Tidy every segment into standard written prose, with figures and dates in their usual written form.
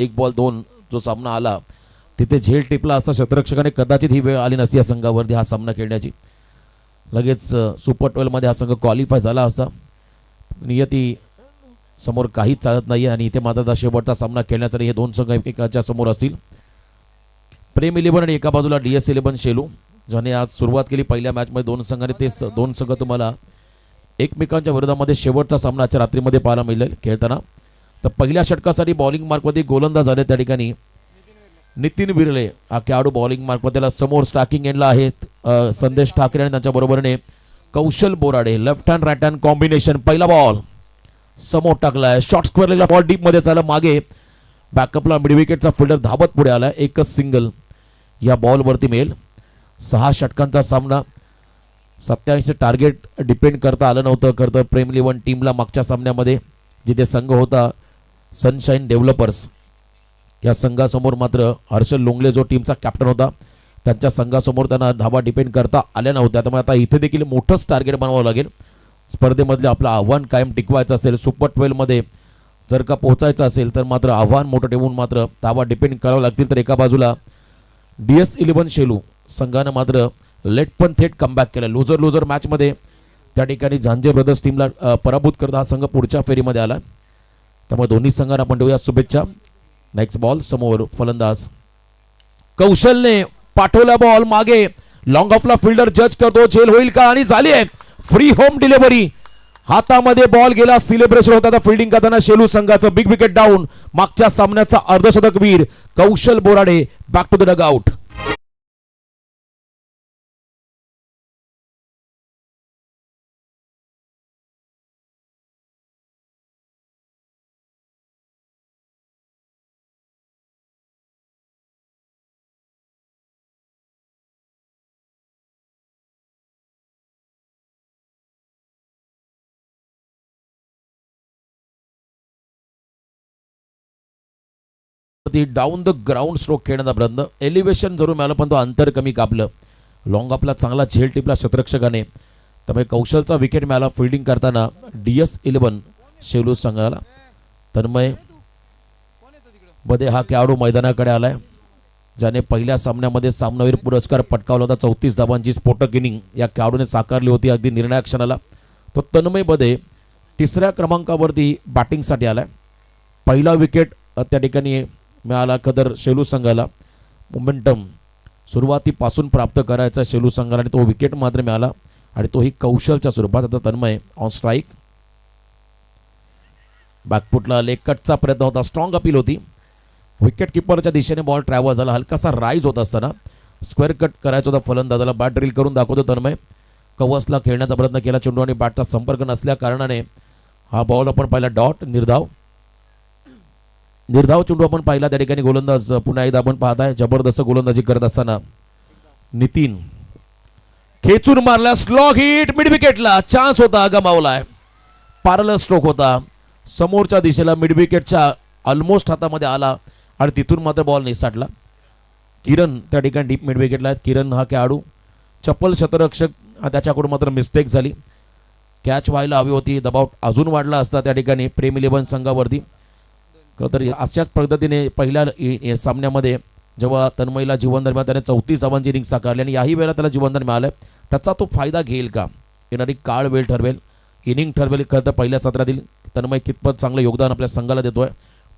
1 ball 2 जो सामना आला तिथे झेल टिपला असता क्षेत्ररक्षकाने कदाचित ही वेळ आली नसती या संघावरती हा सामना खेळण्याची. लगेच सुपर 12 मध्ये हा संघ क्वालिफाय झाला असता. नियती समोर काहीच चालत नाही आणि इथे मात्र शेवटचा सामना खेळण्यासाठी हे दोन संघ एकमेकांच्या समोर असतील. प्रेम 11 आणि एका बाजूला DS11 शेलू ज्याने आज सुरुवात केली पहिल्या मॅचमध्ये दोन संघाने. ते दोन संघ तुम्हाला एकमेकांच्या विरोधामध्ये शेवटचा सामना आजच्या रात्रीमध्ये पाहायला मिळेल खेळताना. तर पहिल्या षटकासाठी बॉलिंग मार्कमध्ये गोलंदाज झाले त्या ठिकाणी नितीन बिर्ले हा खेळाडू बॉलिंग मार्कमध्ये समोर स्टार्किंग एंडला आहेत संदेश ठाकरे आणि त्यांच्या बरोबरीने Kaushal Borade. Left hand right hand combination. पहिला बॉल समोर टाकलाय शॉर्ट स्क्वेअरला बॉल डीप मध्ये चालला मागे. बॅकअपला मिड विकेटचा फिल्डर धावत पुढे आला. एकच सिंगल या बॉलवरती मिळेल. 6 षटकांचा सामना. 87 टार्गेट डिपेंड करता आलं नव्हतं करतं प्रेम 11 टीमला मागच्या सामन्यामध्ये जिथे संघ होता सनशाईन डेव्हलपर्स या संघासमोर. मात्र हर्षल लोंगले जो टीमचा कॅप्टन होता त्यांच्या संघासमोर त्यांना धावा डिपेंड करता आल्या नव्हत्या. त्यामुळे आता इथे देखील मोठंच टार्गेट बनवावं लागेल. स्पर्धेमधले आपलं आव्हान कायम टिकवायचं असेल सुपर 12 मध्ये जर का पोहोचायचं असेल तर मात्र आव्हान मोठं ठेवून मात्र धावा डिपेंड करावं लागतील. तर एका बाजूला DS11 शेलू संघानं मात्र लेट पण थेट कमबॅक केलं. लुझर मॅचमध्ये त्या ठिकाणी झांजे ब्रदर्स टीमला पराभूत करता हा संघ पुढच्या फेरीमध्ये आला. त्यामुळे दोन्ही संघांना आपण देऊया शुभेच्छा. नेक्स्ट बॉल समोर फलंदाज कौशलने पाठवला बॉल मागे. लॉंग ऑफला फिल्डर जज करतो झेल होईल का आणि झाली आहे फ्री होम डिलिव्हरी. हातामध्ये बॉल गेला. सेलिब्रेशन होता फिल्डिंग करताना शेलू संघाचं बिग विकेट डाऊन. मागच्या सामन्याचा अर्धशतकवीर Kaushal Borade back to the dugout. Down the ground stroke खेळण्याचा प्रयत्न. एलिव्हेशन जरूर मिळालं पण तो अंतर कमी कापलं. लॉंग आपला चांगला झेल टिपला क्षेत्ररक्षकाने. त्यामुळे कौशलचा विकेट मिळाला फिल्डिंग करताना DS11 शेलू संघाला. तन्मय बदे हा खेळाडू मैदानाकडे आलाय ज्याने पहिल्या सामन्यामध्ये सामनावीर पुरस्कार पटकावला होता. 34 धावांची स्फोटक इनिंग या खेळाडूने साकारली होती अगदी निर्णायक क्षणाला. तो तन्मय बदे 3ऱ्या क्रमांकावरती बॅटिंगसाठी आलाय. पहिला विकेट त्या ठिकाणी मिळाला कदर शेलू संघाला. मोमेंटम सुरुवातीपासून प्राप्त करायचा शेलू संघाला आणि तो विकेट मात्र मिळाला आणि तोही कौशलच्या स्वरूपात. आता तन्मय ऑन स्ट्राईक. बॅकफुटला लेग कटचा प्रयत्न होता. स्ट्रॉंग अपील होती. विकेट किपरच्या दिशेने बॉल ट्रॅव्हल झाला. हलकासा राईज होत असताना स्क्वेअर कट करायचा होता फलंदाजाला. बॅट ड्रिल करून दाखवतो तन्मय. कवसला खेळण्याचा प्रयत्न केला. चेंडू आणि बॅटचा संपर्क नसल्या कारणाने हा बॉल आपण पाहिला डॉट. निर्धाव चेंडू आपण पाहिला त्या ठिकाणी. गोलंदाज पुन्हा एकदा आपण पाहताय जबरदस्त गोलंदाजी करत असताना नितीन खेचून मारला. स्लॉग हिट मिड विकेटला. चान्स होता गमावलाय. पॅरलल स्ट्रोक होता. समोरच्या दिशेला मिड विकेटच्या ऑलमोस्ट हातामध्ये आला आणि तिथून मात्र बॉल निसटला. किरण त्या ठिकाणी डीप मिड विकेटला आहेत. किरण हा खेळाडू चप्पल क्षेत्ररक्षक त्याच्याकडून मात्र मिस्टेक झाली. कॅच व्हायला हवी होती. दबाव अजून वाढला असता त्या ठिकाणी प्रेम 11 संघावरती. तर अशाच पद्धतीने पहिल्या सामन्यामध्ये जेव्हा तन्मयला जीवनदान मिळालं त्याने 34 धावांची इनिंग साकारली आणि याही वेळेला त्याला जीवनदान मिळालं. त्याचा तो फायदा घेईल का येणारी काळ वेळ ठरवेल. इनिंग ठरवेल. खरं तर पहिल्या सत्रातील तन्मय कितपत चांगलं योगदान आपल्या संघाला देतोय.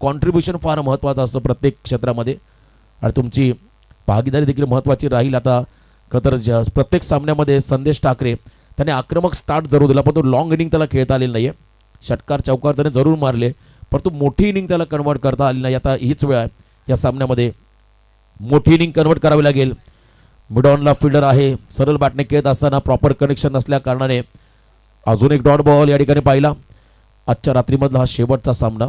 कॉन्ट्रीब्युशन फार महत्त्वाचं असतं प्रत्येक क्षेत्रामध्ये आणि तुमची भागीदारी देखील महत्त्वाची राहील. आता खरं तर प्रत्येक सामन्यामध्ये संदेश ठाकरे त्याने आक्रमक स्टार्ट जरूर दिला पण तो लॉंग इनिंग त्याला खेळता आलेली नाही आहे. षटकार चौकार त्याने जरूर मारले परंतु मोठी इनिंग त्याला कन्वर्ट करता आली नाही. आता हीच वेळ आहे या सामन्यामध्ये मोठी इनिंग कन्वर्ट करावी लागेल. मिडॉनला फिल्डर आहे. सरळ बॅटने खेळत असताना प्रॉपर कनेक्शन नसल्या कारणाने अजून एक डॉट बॉल या ठिकाणी पाहिला. आजच्या रात्रीमधला हा शेवटचा सामना.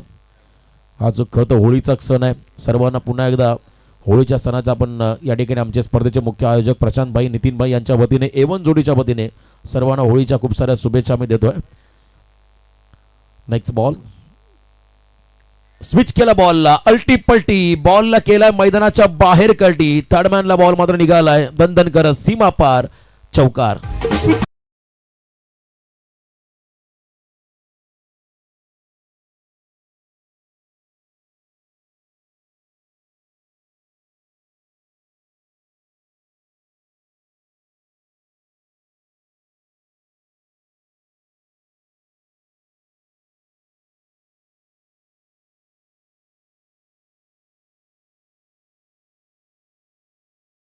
हा जो खरं तर होळीचा सण आहे. सर्वांना पुन्हा एकदा होळीच्या सणाचा आपण या ठिकाणी आमचे स्पर्धेचे मुख्य आयोजक प्रशांत भाई नितीन भाई यांच्या वतीने A1 जोडीच्या वतीने सर्वांना होळीच्या खूप साऱ्या शुभेच्छा मी देतोय. नेक्स्ट बॉल स्विच केला बॉलला. अल्टी पलटी बॉलला केलाय मैदानाच्या बाहेर कल्टी. थर्डमॅनला बॉल मात्र निघालाय. दणदण करत सीमा पार चौकार.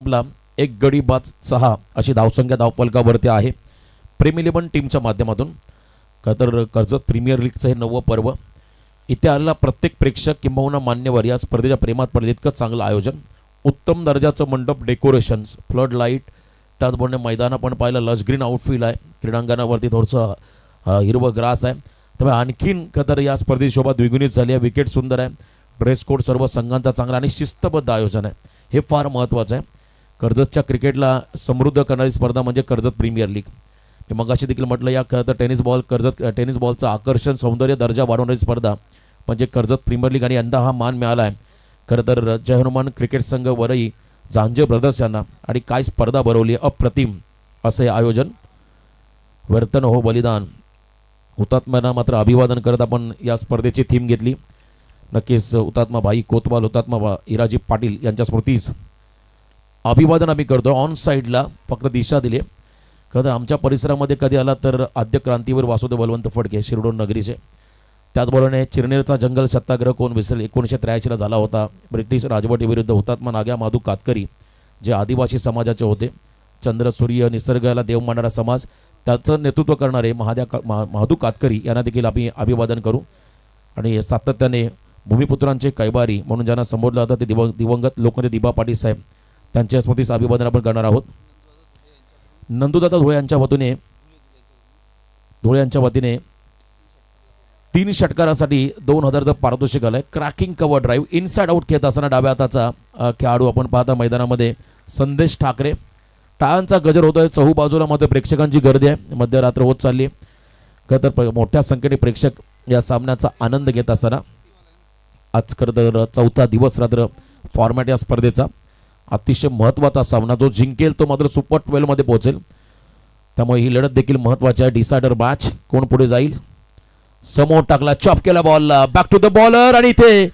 आपला 1 गडी बाद 6 अशी धावसंख्या धावफलकावरती आहे प्रेमी 11 टीमच्या माध्यमातून. का तर कर्जत प्रीमियर लीगचं हे 9वं पर्व. इथे आलेला प्रत्येक प्रेक्षक किंबहुना मान्यवर या स्पर्धेच्या प्रेमात पडले. इतकं चांगलं आयोजन, उत्तम दर्जाचं मंडप डेकोरेशन्स, फ्लड लाईट, त्याचबरोबर मैदानं पण पाहिलं लश ग्रीन आउटफील्ड आहे. क्रीडांगणावरती थोडंसं हिरवं ग्रास आहे. त्यामुळे आणखीन तर या स्पर्धेची शोभा द्विगुणित झाली आहे. विकेट सुंदर आहे, ड्रेस कोड सर्व संघांचा चांगला आणि शिस्तबद्ध आयोजन आहे. हे फार महत्त्वाचं आहे. कर्जतच्या क्रिकेटला समृद्ध करणारी स्पर्धा म्हणजे कर्जत प्रीमियर लीग. मी मगाशी देखील म्हटलं, या तर टेनिस बॉल कर्जत टेनिस बॉलचं आकर्षण, सौंदर्य, दर्जा वाढवणारी स्पर्धा म्हणजे कर्जत प्रीमियर लीग. आणि यंदा हा मान मिळाला आहे खरं तर जय हनुमान क्रिकेट संघ वरई झांजे ब्रदर्स यांना. आणि काय स्पर्धा भरवली, अप्रतिम असे आयोजन. वर्तन हो बलिदान, हुतात्म्यांना मात्र अभिवादन करत आपण या स्पर्धेची थीम घेतली. नक्कीच हुतात्मा भाई कोतवाल, हुतात्मा इराजी पाटील यांच्या स्मृतीस अभिवादन आम्ही करतो. ऑन साईडला फक्त दिशा दिली. कधी आमच्या परिसरामध्ये कधी आला तर आद्य क्रांतीवीर वासुदेव बलवंत फडके शिरडोन नगरीचे. त्याचबरोबर चिरनेरचा जंगल सत्याग्रह कोण विसरेल 1983ला झाला होता. ब्रिटिश राजवटीविरुद्ध हुतात्मा नाग्या माधू कातकरी जे आदिवासी समाजाचे होते. चंद्र सूर्य निसर्गाला देव मानणारा समाज, त्याचं नेतृत्व करणारे माधू कातकरी यांना देखील आम्ही अभिवादन करू. आणि सातत्याने भूमिपुत्रांचे कैवारी म्हणून ज्यांना संबोधलं जातं ते दिवंगत लोकनेते दिबा पाटील साहेब, त्यांच्या स्मृतीस अभिवादन आपण करणार आहोत. नंदुदादा धुळे यांच्या वतीने 3 षटकारासाठी 2000चं पारितोषिक आलंय. Cracking cover drive, inside out खेळत असताना डाव्या हाताचा खेळाडू आपण पाहता मैदानामध्ये संदेश ठाकरे. टाळांचा गजर होतोय चहूबाजूला, मध्ये प्रेक्षकांची गर्दी आहे. मध्यरात्र होत चालली आहे. तर मोठ्या संख्येने प्रेक्षक या सामन्याचा आनंद घेत असताना आज खरं तर 4था दिवस रात्र फॉर्मॅट या स्पर्धेचा अतिशय महत्त्वाचा सामना. जो जिंकेल तो मात्र सुपर 12 मध्ये पोहोचेल. त्यामुळे ही लढत देखील महत्त्वाची आहे. डिसायडर मॅच, कोण पुढे जाईल. समोर टाकला, चॉप केला बॉलला, बॅक टू द बॉलर आणि इथे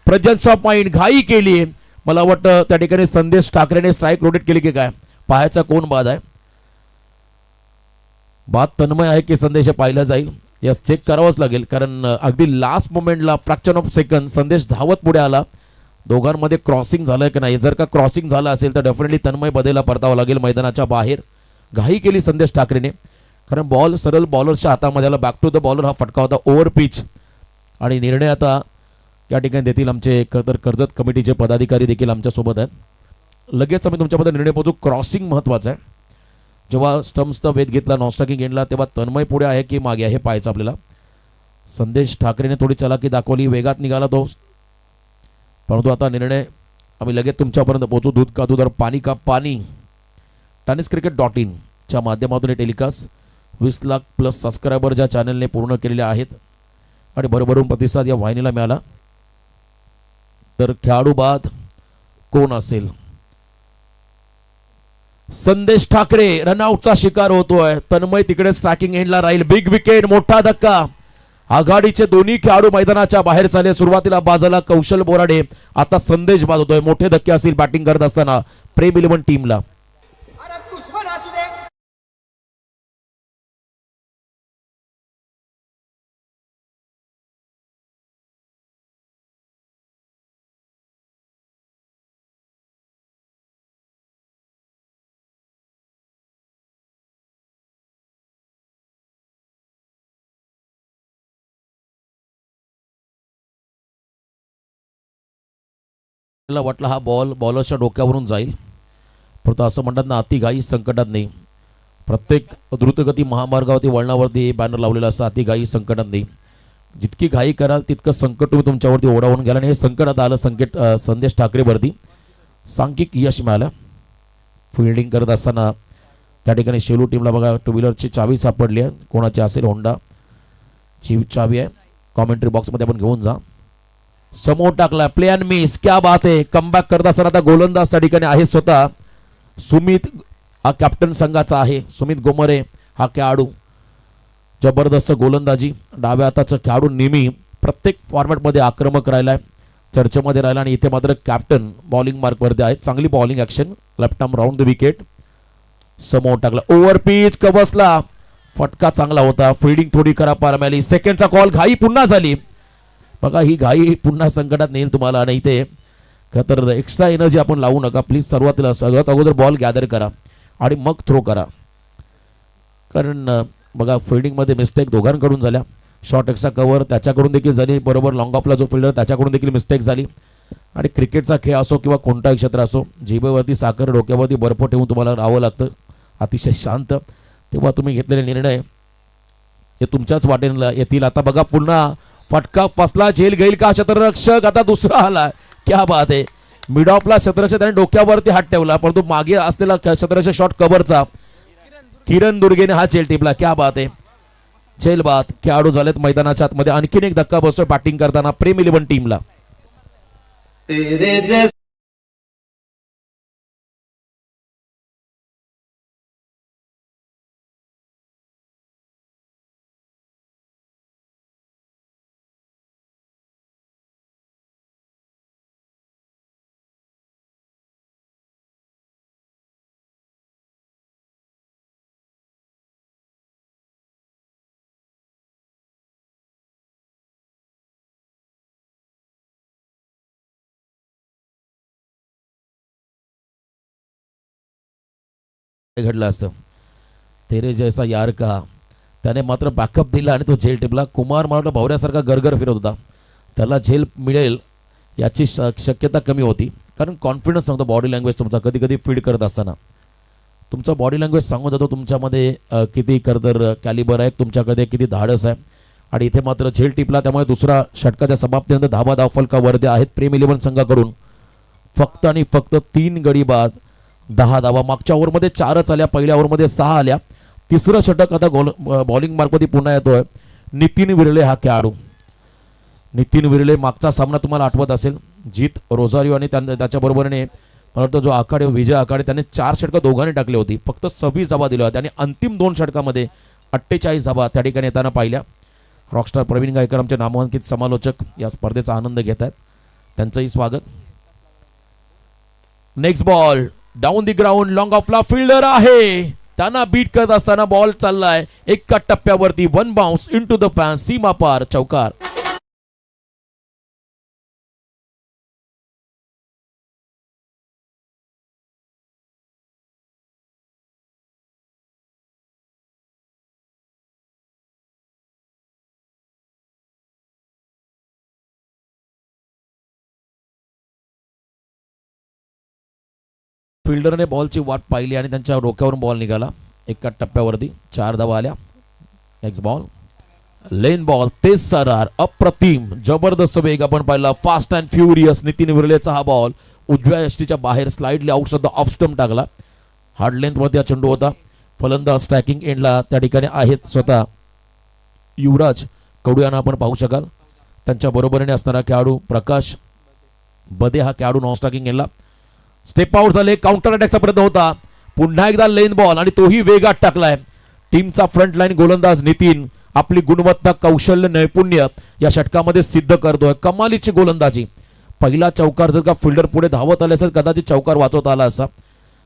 प्रेझेन्स ऑफ माइंड, घाई केली. मला वाटतं त्या ठिकाणी संदेश ठाकरेने स्ट्राईक रोटेट केली की काय, पाहायचा कोण बाद आहे. बाद तन्मय आहे की संदेश पाहिला जाईल, यस चेक करावंच लागेल. कारण अगदी लास्ट मोमेंटला फ्रॅक्शन ऑफ सेकंड संदेश धावत पुढे आला. दोघांमध्ये क्रॉसिंग झालं की नाही, जर का क्रॉसिंग झालं असेल तर डेफिनेटली तन्मय बदेला परतावं लागेल मैदानाच्या बाहेर. घाई केली संदेश ठाकरेने, कारण बॉल सरळ बॉलरच्या हातामध्ये आला. बॅक टू द बॉलर हा फटका होता, ओव्हर पिच. आणि निर्णय आता या ठिकाणी देतील आमचे कर्जत कमिटीचे पदाधिकारी देखील आमच्यासोबत आहेत. लगेच आम्ही तुमच्यामध्ये निर्णय पोहोचू. क्रॉसिंग महत्त्वाचं आहे. जेव्हा स्टम्प्सचा वेध घेतला नॉनस्ट्रायकिंग एंडला तेव्हा तन्मय पुढे आहे की मागे आहे हे पाहायचं आपल्याला. संदेश ठाकरेने थोडी चलाकी दाखवली, वेगात निघाला तो, परंतु आता निर्णय आम्ही लगेच तुमच्यापर्यंत पोहोचू. दूध का दूध और पाणी का पाणी. tenniscricket.in च्या माध्यमातून हे टेलिकास्ट 20 लाख प्लस सबस्क्रायबर ज्या चॅनलने पूर्ण केलेले आहेत आणि भरभरून प्रतिसाद या वाहिनीला मिळाला. तर खेळाडू बाद कोण असेल. संदेश ठाकरे रनआउटचा शिकार होतोय. तन्मय तिकडे स्ट्रायकिंग एंडला राहील. बिग विकेट, मोठा धक्का. आघाडीचे दोन्ही खेळाडू मैदानाच्या बाहेर चालले. सुरुवातीला बाजूला कौशल बोराडे, आता संदेश बाद होतोय. मोठे धक्के असतील बॅटिंग करत असताना प्रेम 11 टीमला. वाटला हा बॉल बॉलरच्या डोक्यावरून जाईल, परंतु असं म्हणतात ना, अति घाई संकटात नाही. प्रत्येक द्रुतगती महामार्गावरती वळणावरती बॅनर लावलेला असं अति घाई संकटात नाही. जितकी घाई कराल तितकं संकट तुम्ही तुमच्यावरती ओढावून घ्याल. आणि हे संकट आता आलं संदेश ठाकरेवरती. सांघिक यश मिळालं. फिल्डिंग करत असताना त्या ठिकाणी शेलू टीमला बघा 2 व्हीलरची चावी सापडली आहे. कोणाची असेल, होंडा ची चावी आहे. कॉमेंट्री बॉक्समध्ये आपण घेऊन जा. समोर टाकला, प्ले अँड मिस, क्या बात आहे. कमबॅक करत असताना आता गोलंदाज त्या ठिकाणी आहे स्वतः सुमित. हा कॅप्टन संघाचा आहे. सुमित गोमरे हा खेळाडू, जबरदस्त गोलंदाजी. डाव्या हाताचा खेळाडू नेहमी प्रत्येक फॉर्मॅटमध्ये आक्रमक राहिलाय, चर्चेमध्ये राहिला. आणि इथे मात्र कॅप्टन बॉलिंग मार्कवरती आहे. चांगली bowling action, left arm round the wicket. समोर टाकला, ओव्हर पिच, कवसला, फटका चांगला होता. फिल्डिंग थोडी खराब पार मिळाली. सेकंडचा कॉल, घाई पुन्हा झाली. बघा ही घाई पुन्हा संकटात नेईल तुम्हाला. आणि इथे का तर एक्स्ट्रा एनर्जी आपण लावू नका प्लीज. सर्वात अगोदर बॉल गॅदर करा आणि मग थ्रो करा. कारण बघा फिल्डिंगमध्ये मिस्टेक दोघांकडून झाल्या. शॉर्ट एक्स्ट्रा कव्हर त्याच्याकडून देखील झाली, बरोबर लॉंग ऑफला जो फिल्डर त्याच्याकडून देखील मिस्टेक झाली. आणि क्रिकेटचा खेळ असो किंवा कोणताही क्षेत्र असो, जिभेवरती साखर डोक्यावरती बर्फ ठेवून तुम्हाला राहावं लागतं अतिशय शांत. तेव्हा तुम्ही घेतलेले निर्णय हे तुमच्याच वाटेला येतील. आता बघा पुन्हा फटका फसला, झेल घेईल का क्षेत्ररक्षक? आता दुसरा आला, क्या बात आहे. मिड ऑफला क्षेत्ररक्षक त्याने डोक्यावरती हात ठेवला, परंतु मागे असलेला क्षेत्ररक्षक शॉट कव्हरचा किरण दुर्गेने हा झेल टिपला, क्या बात आहे. झेल बाद खेळाडू झालेत मैदानाच्या आतमध्ये. आणखीन एक धक्का बसतोय बॅटिंग करताना प्रेम 11 टीमला. घडलं असतं तेरे जैसा यार का, त्याने मात्र बॅकअप दिला आणि तो झेल टिपला. कुमार मला भावऱ्यासारखा गरगर फिरत होता, त्याला झेल मिळेल याची शक्यता कमी होती. कारण कॉन्फिडन्स सांगतो बॉडी लँग्वेज तुमचा. कधी कधी फील्ड करत असताना तुमचा बॉडी लँग्वेज सांगून जातो तुमच्यामध्ये किती करतर कॅलिबर आहे, तुमच्याकडे किती धाडस आहे. आणि इथे मात्र झेल टिपला, त्यामुळे दुसरा षटकाच्या समाप्तीनंतर धावा धावफलका वर्धे आहेत प्रेम 11 संघाकडून. फक्त आणि फक्त 3 गडी बाद 10 धावा. मागच्या ओव्हरमध्ये 4च आल्या, पहिल्या ओव्हरमध्ये 6 आल्या. तिसरं षटक आता बॉलिंग मार्कमध्ये पुन्हा येतोय नितीन विरळे हा खेळाडू. नितीन विरळे मागचा सामना तुम्हाला आठवत असेल, जीत रोझारिओ आणि त्याच्या बरोबरीने मला वाटतं जो आखाडे विजय आखाडे त्याने 4 षटकं दोघांनी टाकली होती. फक्त 26 धावा दिल्या होत्या आणि अंतिम 2 षटकामध्ये 48 धावा त्या ठिकाणी येताना पाहिल्या. रॉकस्टार प्रवीण गायकर आमचे नामांकित समालोचक या स्पर्धेचा आनंद घेत आहेत, त्यांचंही स्वागत. Next ball down the ground, long ऑफला फिल्डर आहे, त्यांना बीट करत असताना बॉल चाललाय एका टप्प्यावरती. 1 बाउन्स इनटू द फॅन, सीमा पार, चौकार. फिल्डरने बॉलची वाट पाहिली आणि त्यांच्या डोक्यावरून बॉल निघाला एका टप्प्यावरती. 4 धावा आल्या. नेक्स्ट बॉल लेन बॉल, तेज सरार, अप्रतिम जबरदस्त वेग आपण पाहिला, फास्ट अँड फ्युरियस. नितीन विरलेचा हा बॉल उजव्या यष्टीच्या बाहेर slightly out the off stump टाकला. हार्ड लेंथ मध्ये हा चेंडू होता. फलंदाज स्ट्रायकिंग एंडला त्या ठिकाणी आहेत स्वतः युवराज कवडुयांना आपण पाहू शकाल. त्यांच्या बरोबरीने असणारा खेळाडू प्रकाश बदे हा खेळाडू नॉन स्ट्रायकिंग एंडला. स्टेप आउट झाले, काउंटर अटॅकचा प्रयत्न होता. पुन्हा एकदा लेन बॉल आणि तोही वेगात टाकलाय. टीमचा फ्रंट लाईन गोलंदाज नितीन आपली गुणवत्ता, कौशल्य, नैपुण्य या षटकामध्ये सिद्ध करतोय. कमालीची गोलंदाजी. पहिला चौकार जर का फिल्डर पुढे धावत आले असेल कदाचित चौकार वाचवता आला असा.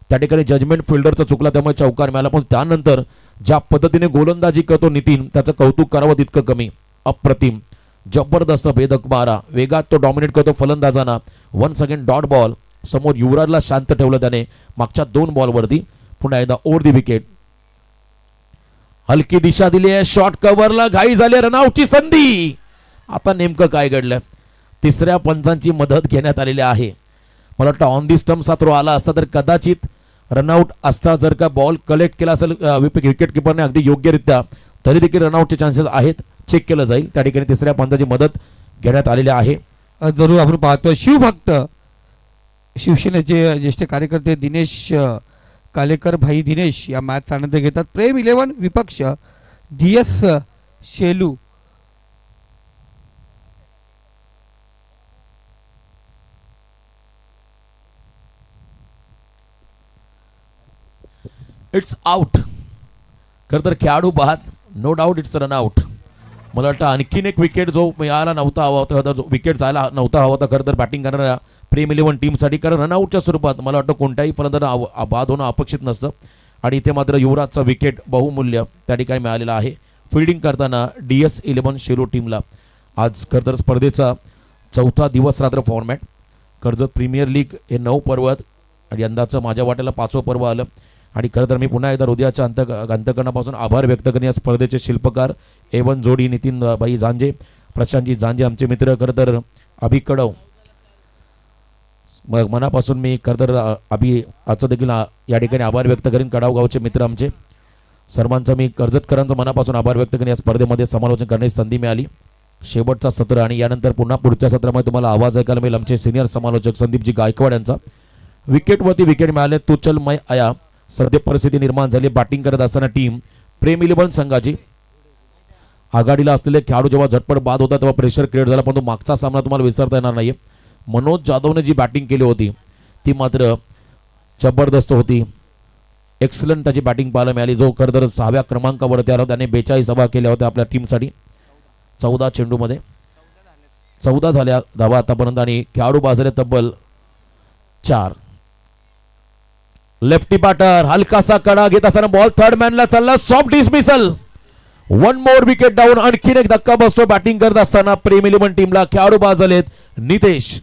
त्या ठिकाणी जजमेंट फिल्डरचा चुकला त्यामुळे चौकार मिळाला. पण त्यानंतर ज्या पद्धतीने गोलंदाजी करतो नितीन त्याचं कौतुक करावं तितकं कमी. अप्रतिम जबरदस्त भेदक मारा, वेगात तो डॉमिनेट करतो फलंदाजांना. 1 अगेन डॉट बॉल. समोर युवराजला शांत ठेवलं त्याने मागच्या 2 बॉलवरती. पुन्हा एकदा ओव्हर दी विकेट. हलकी दिशा दिली आहे, शॉर्ट कव्हरला घाई झाली, रनआउटची संधी. आता नेमकं काय घडलं? तिसऱ्या पंचांची मदत घेण्यात आलेली आहे. मला वाटतं ऑन दी स्टंप्सचा थ्रो आला असता तर कदाचित रनआउट असता. जर का बॉल कलेक्ट केला असेल विकेट किपरने अगदी योग्यरित्या तरी देखील रनआउटचे चान्सेस आहेत. चेक केलं जाईल. त्या ठिकाणी तिसऱ्या पंचाची मदत घेण्यात आलेली आहे. जरूर आपण पाहतोय शिवभक्त शिवसेनेचे ज्येष्ठ कार्यकर्ते दिनेश कालेकर भाई दिनेश या मॅचचा आनंद घेतात. प्रेम 11 विपक्ष DS शेलू. It's out. खरं तर खेळाडू बाद, no doubt it's run out. मला वाटतं आणखीन एक विकेट जो मिळायला नव्हता हवा होता, जो विकेट जायला नव्हता हवा होता खरं तर बॅटिंग करणाऱ्या प्रेम 11 टीमसाठी. कारण रनआउटच्या स्वरूपात मला वाटतं कोणत्याही फलंदाजांना बाद होणं अपेक्षित नसतं. आणि इथे मात्र युवराजचा विकेट बहुमूल्य त्या ठिकाणी मिळालेला आहे. फिल्डिंग करताना DS11 शेलो टीमला. आज खरं तर स्पर्धेचा 4था दिवस रात्र फॉर्मॅट. कर्जत प्रीमियर लीग हे 9 पर्वात आणि यंदाचं माझ्या वाट्याला 5वं पर्व आलं. आणि खरं तर मी पुन्हा एकदा हृदयाच्या अंतकरणापासून आभार व्यक्त करेन या स्पर्धेचे शिल्पकार एवन जोडी नितीन भाई झांजे, प्रशांतजी झांजे आमचे मित्र. खरं तर अभि कडव, मग मनापासून मी खरं तर आजचं देखील या ठिकाणी आभार व्यक्त करेन. कडाव गावचे मित्र आमचे सर्वांचा मी कर्जतकरांचा मनापासून आभार व्यक्त करेन. या स्पर्धेमध्ये समालोचन करण्याची संधी मिळाली. शेवटचा सत्र आणि यानंतर पुन्हा पुढच्या सत्रामध्ये तुम्हाला आवाज ऐकायला मिळेल आमचे सिनियर समालोचक संदीपजी गायकवाड यांचा. विकेटवरती विकेट मिळाले. तुचलमय आया सध्या परिस्थिती निर्माण झाली. बॅटिंग करत असताना टीम प्रेम इलेव्हन संघाची आघाडीला असलेले खेळाडू जेव्हा झटपट बाद होता तेव्हा प्रेशर क्रिएट झाला. परंतु मागचा सामना तुम्हाला विसरता येणार नाही. मनोज जाधवने जी बॅटिंग केली होती ती मात्र जबरदस्त होती. एक्सलंट त्याची बॅटिंग पाहायला मिळाली. जो खरं तर 6व्या क्रमांकावरती आला. त्याने 42 धावा केल्या होत्या आपल्या टीमसाठी. 14 चेंडूमध्ये 14 झाल्या धावा आतापर्यंत आणि खेळाडू बाजारे तब्बल 4. लेफ्टी बॅटर हलकासा कडा घेत असताना बॉल थर्ड मॅनला चालला. Soft dismissal. 1 more wicket down. आणखीन एक धक्का बसतो बॅटिंग करत असताना प्रेम इलेव्हन टीमला. खेळाडू बाद झालेत नितेश.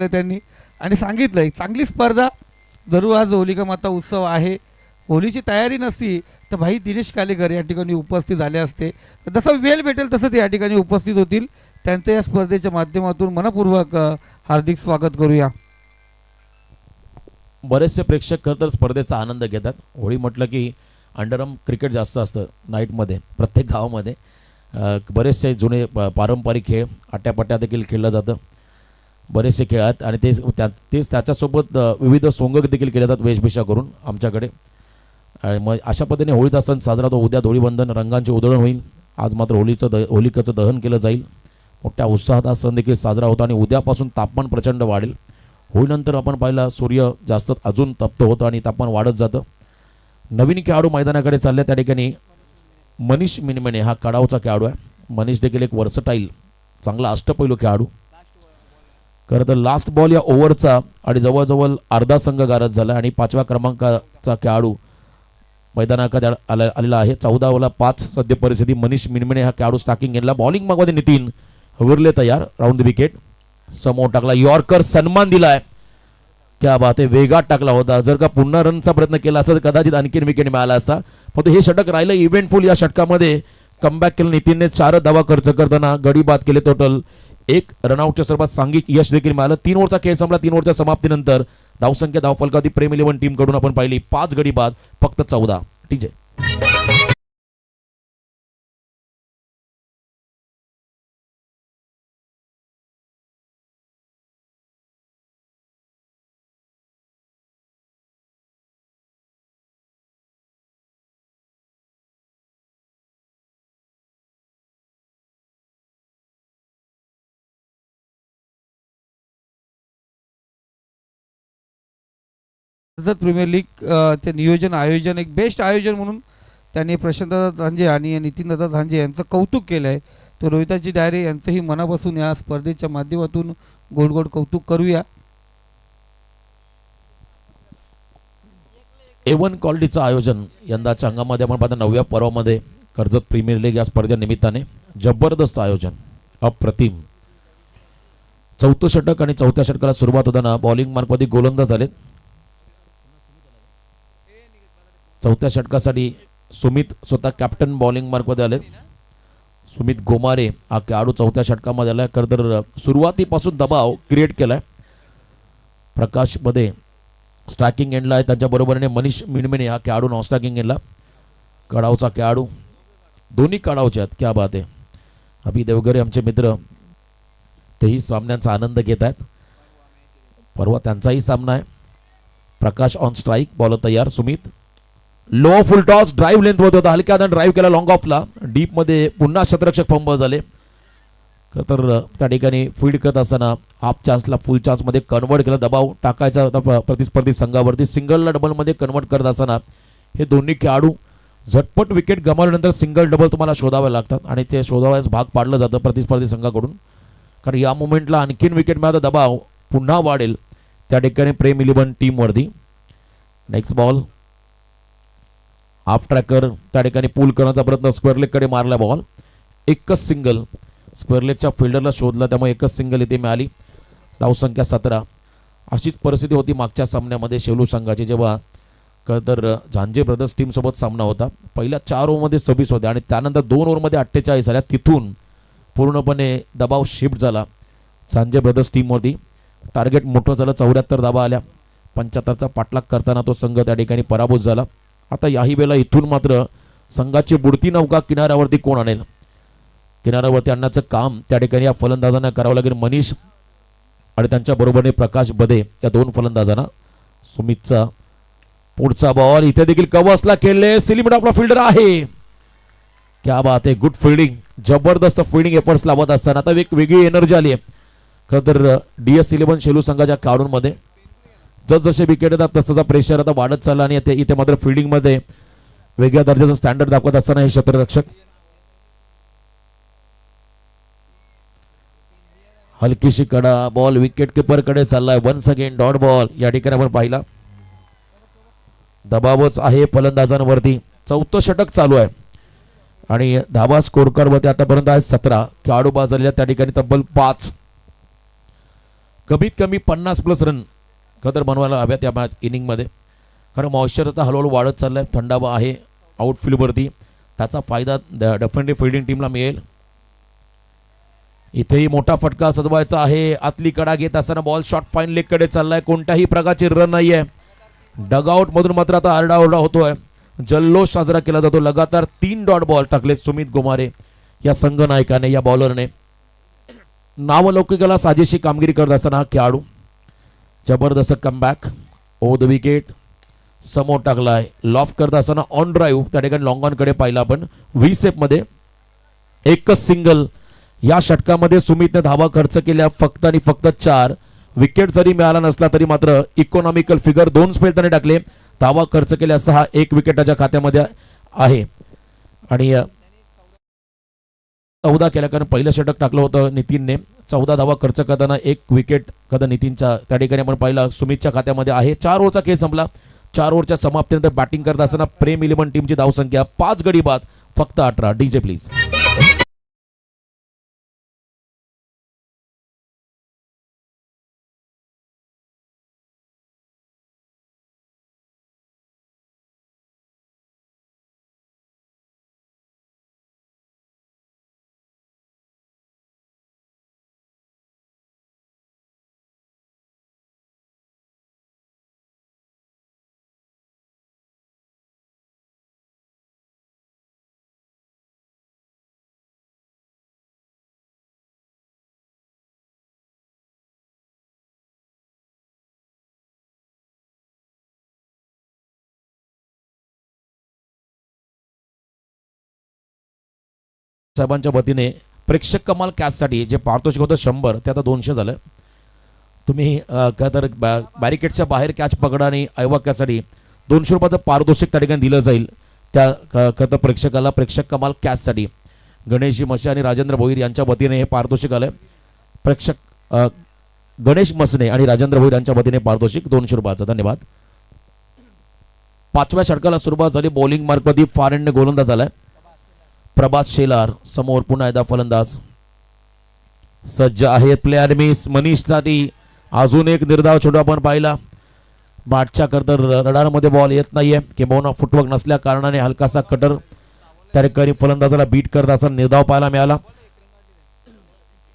त्यांनी आणि सांगितलंय चांगली स्पर्धा. जरूर आज होलिका माता उत्सव आहे. होलीची तयारी नसती तर भाई दिनेश कालेकर या ठिकाणी उपस्थित झाले असते. जसं वेळ भेटेल तसं ते या ठिकाणी उपस्थित होतील. त्यांचं या स्पर्धेच्या माध्यमातून मनपूर्वक हार्दिक स्वागत करूया. बरेचसे प्रेक्षक खरं तर स्पर्धेचा आनंद घेतात. होळी म्हटलं की अंडरआर्म क्रिकेट जास्त असतं नाईटमध्ये प्रत्येक गावामध्ये. बरेचसे जुने पारंपरिक खेळ आट्यापाट्या देखील खेळलं जातं. बरेचसे खेळ आहेत आणि तेच त्याच्यासोबत विविध सोंग देखील केले जातात वेशभूषा करून आमच्याकडे. आणि मग अशा पद्धतीने होळीचा सण साजरा तो. उद्या धुळीवंदन रंगांची उधळण होईल. आज मात्र होलिकेचं दहन केलं जाईल. मोठ्या उत्साहात हा सण देखील साजरा होतो आणि उद्यापासून तापमान प्रचंड वाढेल. होळीनंतर आपण पाहिलं सूर्य जास्त अजून तप्त होतं आणि तापमान वाढत जातं. नवीन खेळाडू मैदानाकडे चालले. त्या ठिकाणी मनीष मिनमेने हा कडावचा खेळाडू आहे. मनीष देखील एक वर्सटाईल चांगला अष्टपैलू खेळाडू. खरं तर लास्ट बॉल या ओव्हरचा आणि जवळजवळ अर्धा संघ गारद झाला आणि 5व्या क्रमांकाचा खेळाडू मैदानाकडे आलेला आहे. 14 5 सध्या परिस्थिती. मनीष मिनमिने हा खेळाडू स्टार्टिंग गेला. बॉलिंग मागमध्ये नितीन विरले तयार. राऊंड द विकेट समोर टाकला. यॉर्कर सन्मान दिलाय. क्या बात आहे. वेगात टाकला होता. जर का पुन्हा रनचा प्रयत्न केला असता तर कदाचित आणखीन विकेट मिळाला असता. फक्त हे षटक राहिलं इव्हेंटफुल. या षटकामध्ये कमबॅक केलं नितीनने. 4 धावा खर्च करताना गडी बाद केले. टोटल 1 रनआउटच्या स्वरूपात सांघिक यश देखील मिळालं. 3 ओव्हरचा खेळ संपला. 3 ओव्हरच्या समाप्तीनंतर धावसंख्या धावफलकावरती प्रेम इलेव्हन टीम कडून आपण पाहिली 5 गडी बाद फक्त 14. ठीक आहे. कर्जत प्रीमियर लीग चे नियोजन आयोजन एक बेस्ट आयोजन म्हणून त्यांनी प्रशांतदादा धांजे आणि नितीनदादा धांजे यांचं कौतुक केलं आहे. तर रोहिताजी डायरे यांचंही मनापासून या स्पर्धेच्या माध्यमातून गोड गोड कौतुक करूया. A1 क्वालिटीचं आयोजन यंदाच्या अंगामध्ये आपण पाहता 9व्या पर्वामध्ये कर्जत प्रीमियर लीग या स्पर्धेनिमित्ताने जबरदस्त आयोजन. अप्रतिम. 4थं षटक आणि 4थ्या षटकाला सुरुवात होताना बॉलिंग मार्कमध्ये गोलंदाज झालेत. 4थ्या षटकासाठी सुमित स्वतः कॅप्टन बॉलिंग मार्कमध्ये आले. सुमित गोमारे हा खेळाडू 4थ्या षटकामध्ये आला. खरं तर सुरुवातीपासून दबाव क्रिएट केलाय. प्रकाश मध्ये स्ट्रायकिंग एंडला आहे. त्याच्या बरोबरीने मनीष मिनमेने हा खेळाडू नॉन स्ट्रायकिंग एंडला. कडावचा खेळाडू दोन्ही कडावचे आहेत. क्या बात आहे. अभि देवगरे आमचे मित्र तेही सामन्यांचा आनंद घेत आहेत. परवा त्यांचाही सामना आहे. प्रकाश ऑन स्ट्राईक. बॉलर तयार. सुमित लो फुल टॉस. ड्राईव्ह लेंथ होत होता. हलक्या ड्राईव्ह केला लॉंग ऑफला. डीप मध्ये पुन्हा शतरक्षक फंबल झाले. तर त्या ठिकाणी फील्ड करत असताना हाफ चान्सला फुल चान्समध्ये कन्वर्ट केला, दबाव टाकायचा होता प्रतिस्पर्धी संघावरती. सिंगलला डबलमध्ये कन्वर्ट करत असताना हे दोन्ही खेळाडू झटपट विकेट गमावल्यानंतर सिंगल डबल तुम्हाला शोधावे लागतात आणि ते शोधावयास भाग पाडलं जातं प्रतिस्पर्धी संघाकडून, कारण या मोमेंटला आणखीन विकेट मिळाला दबाव पुन्हा वाढेल त्या ठिकाणी प्रेम इलेव्हन टीमवरती. नेक्स्ट बॉल हाफ ट्रॅकर त्या ठिकाणी पूल करण्याचा प्रयत्न, स्क्वेअर लेगकडे मारला बॉल, एकच सिंगल स्क्वेअर लेगच्या फिल्डरला शोधला त्यामुळे एकच सिंगल इथे मिळाली. धावसंख्या 17. अशीच परिस्थिती होती मागच्या सामन्यामध्ये शेलू संघाची, जेव्हा तर झांजे ब्रदर्स टीमसोबत सामना होता. पहिल्या 4 ओव्हरमध्ये 26 होते आणि त्यानंतर 2 ओव्हरमध्ये 48 आल्या. तिथून पूर्णपणे दबाव शिफ्ट झाला झांजे ब्रदर्स टीमवरती. टार्गेट मोठं झालं, 74 धावा आल्या. 75चा पाठलाग करताना तो संघ त्या ठिकाणी पराभूत झाला. आता याही वेळेला इथून मात्र संघाची बुडती नौका किनाऱ्यावरती कोण आणेल, किनाऱ्यावरती आणण्याचं काम त्या ठिकाणी या फलंदाजांना करावं लागेल. मनीष आणि त्यांच्या बरोबरीने प्रकाश बदे या 2 फलंदाजांना. सुमितचा पुढचा बॉल इथे देखील कवसला खेळले, सिलिमिट आपला फिल्डर आहे. क्या बात आहे, गुड फिल्डिंग, जबरदस्त फिल्डिंग एफर्ट्स लावत असताना आता एक वेगळी एनर्जी आली आहे खरं तर DS11 शेलू संघाच्या खेळाडूंमध्ये. जसजसे विकेट येतात तसं प्रेशर आता वाढत चालला आणि इथे मात्र फिल्डिंगमध्ये वेगळ्या दर्जाचं स्टँडर्ड दाखवत असताना हे क्षेत्ररक्षक. हलकीशी कडा, बॉल विकेट किपर कडे चाललाय. वन्स अगेन डॉट बॉल या ठिकाणी आपण पाहिला. दबावच आहे फलंदाजांवरती. 4थं षटक चालू आहे आणि धावा स्कोर कार्डवरती आतापर्यंत आहे 17. खेळाडू बाद झालेल्या त्या ठिकाणी तब्बल 5. कमीत कमी 50+ रन खतर बनवायला हव्यात या मॅच इनिंगमध्ये, कारण मॉइश्चर आता हळूहळू वाढत चाललाय. थंडावा आहे आउटफील्डवरती, त्याचा फायदा डेफिनेटली फिल्डिंग टीमला मिळेल. इथेही मोठा फटका सजवायचा आहे. आतली कडा घेत असताना बॉल शॉर्ट फाईन लेग कडे चाललाय. कोणत्याही प्रकारची रन नाहीये. डगआउट मधून मात्र आता आरडाओरडा होतोय, जल्लोष साजरा केला जातो. लगातार 3 डॉट बॉल टाकले सुमित गोमारे या संघ नायकाने, या बॉलरने. नावलौकिकाला साजेशी कामगिरी करत असताना हा खेळाडू जबरदस्त कमबॅक, ओव्हर द विकेट समोर टाकलाय. लॉफ करत असताना ऑन ड्राईव्ह त्या ठिकाणी लॉंग ऑन कडे पाहिला आपण. व्हीसेप मध्ये एकच सिंगल. या षटकामध्ये सुमितने धावा खर्च केल्या फक्त आणि फक्त 4. विकेट जरी मिळाला नसला तरी मात्र इकॉनॉमिकल फिगर 2 स्पेल त्याने टाकले. धावा खर्च केल्या 6, 1 विकेटाच्या खात्यामध्ये आहे आणि 14 केल्या, कारण पहिलं षटक टाकलं होतं नितीनने. 14 धावा खर्च करताना 1 विकेट कदा नितीनच्या त्या ठिकाणी आपण पाहिला सुमितच्या खात्यामध्ये आहे. 4 ओव्हरचा खेळ संपला. 4 ओव्हरच्या समाप्तीनंतर बॅटिंग करत असताना प्रेम इलेव्हन टीमची धावसंख्या 5 गडी बाद, फक्त 18. DJ please. साहेबांच्या वतीने प्रेक्षक कमाल कॅचसाठी जे पारितोषिक होतं 100 ते आता 200 झालं. तुम्ही काय तर बॅरिकेडच्या बाहेर कॅच पकडा आणि ऐवा कॅचसाठी 200 रुपयाचं पारितोषिक त्या ठिकाणी दिलं जाईल. त्या खरं प्रेक्षकाला प्रेक्षक कमाल कॅचसाठी गणेश मसे आणि राजेंद्र भोईर यांच्या वतीने हे पारितोषिक आलं. प्रेक्षक गणेश मसने आणि राजेंद्र भोईर यांच्या वतीने पारितोषिक 200 रुपयाचं. धन्यवाद. 5व्या षटकाला सुरुवात झाली. बॉलिंग मार्कमध्ये फार एंडने गोलंदाज झालाय प्रभात शेलार. समोर पुन्हा एकदा फलंदाज सज्ज आहेत. प्लेअर मिस मनीषसाठी अजून एक निर्धाव छोटा आपण पाहिला. बॅटच्या करता रडारमध्ये बॉल येत नाहीये, किंबहुना फुटवर्क नसल्या कारणाने हलकासा कटर त्या ठिकाणी फलंदाजाला बीट करत असा निर्धाव पाहायला मिळाला.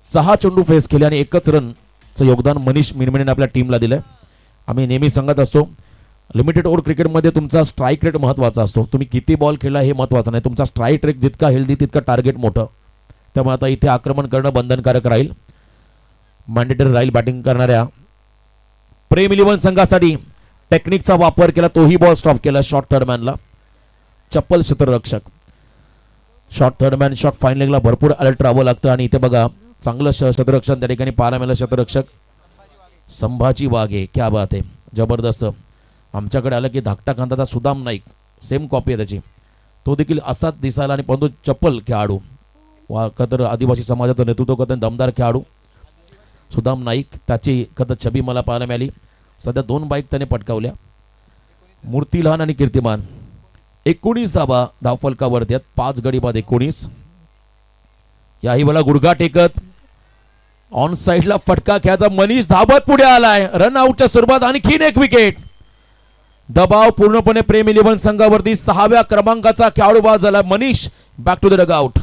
6 चेंडू फेस केले आणि 1च रनचं योगदान मनीष मिनमिनेने आपल्या टीमला दिलंय. आम्ही नेहमी सांगत असतो लिमिटेड ओव्हर क्रिकेटमध्ये तुमचा स्ट्राईक रेट महत्त्वाचा असतो. तुम्ही किती बॉल खेळला हे महत्त्वाचं नाही, तुमचा स्ट्राईक रेट जितका हेल्दी तितका टार्गेट मोठं. त्यामुळे आता इथे आक्रमण करणं बंधनकारक राहील, मॅन्डेटरी राहील. बॅटिंग करणाऱ्या प्रेम इलेव्हन संघासाठी टेक्निकचा वापर केला, तोही बॉल स्टॉप केला शॉर्ट थर्डमॅनला. चप्पल क्षेत्ररक्षक शॉर्ट थर्डमॅन शॉर्ट फाईन लेगला भरपूर अलर्ट राहावं लागतं आणि इथे बघा चांगलं क्षेत्ररक्षण त्या ठिकाणी पाहायला मिळालं. क्षेत्ररक्षक संभाजी वाघे, क्या बात आहे, जबरदस्त. आमच्याकडे आलं की धाकटा कांदाचा सुदाम नाईक, सेम कॉपी आहे त्याची, तो देखील असाच दिसायला आणि परंतु चप्पल खेळाडू, वा खतर आदिवासी समाजाचं नेतृत्व करताना दमदार खेळाडू सुदाम नाईक, त्याची खतर छबी मला पाहायला मिळाली. सध्या 2 बाईक त्याने पटकावल्या. मूर्ती लहान आणि कीर्तिमान 19 धाबा धावफलकावरती आहेत. 5 गडी बाद 19. याही मला गुडघा टेकत ऑन साइडला फटका खेळायचा. मनीष धाबत पुढे आलाय. रन आउटच्या स्वरूपात आणखीन एक विकेट. दबाव पूर्णपणे प्रेम इलेव्हन संघावरती. 6व्या क्रमांकाचा खेळाडू बाद झाला Manish. Back to the dugout.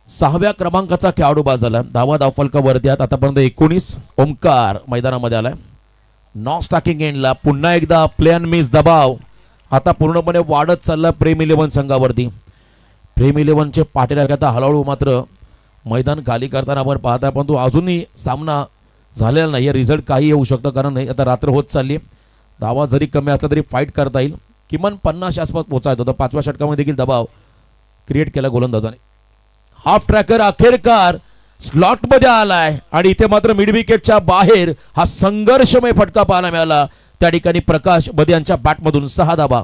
सहाव्या क्रमांकाचा खेळाडू बाद झाला. धावा धावफलकावरती आहेत आतापर्यंत 19. ओमकार मैदानामध्ये आलाय. नॉन स्टॅकिंग एंडला पुन्हा एकदा प्ले अँड मिस दबाव आता पूर्णपणे वाढत चालला प्रेम इलेव्हन संघावरती. प्रेम इलेव्हनचे पाठीराख आता हळूहळू मात्र मैदान खाली करताना आपण पाहता, परंतु अजूनही सामना झालेला नाही. रिझल्ट काही येऊ शकतं कारण आता रात्र होत चालली. धावा जरी कमी असला तरी फाईट करता येईल. किमान 50 आसपास पोहोचायचं होतं. 5व्या षटकामध्ये देखील दबाव क्रिएट केला गोलंदाजाने. हाफ ट्रॅकर अखेरकार स्लॉट मध्ये आलाय आणि इथे मात्र मिड विकेटच्या बाहेर हा संघर्षमय फटका पाहायला मिळाला. त्या ठिकाणी प्रकाश बदे यांच्या बॅटमधून 6 धाबा.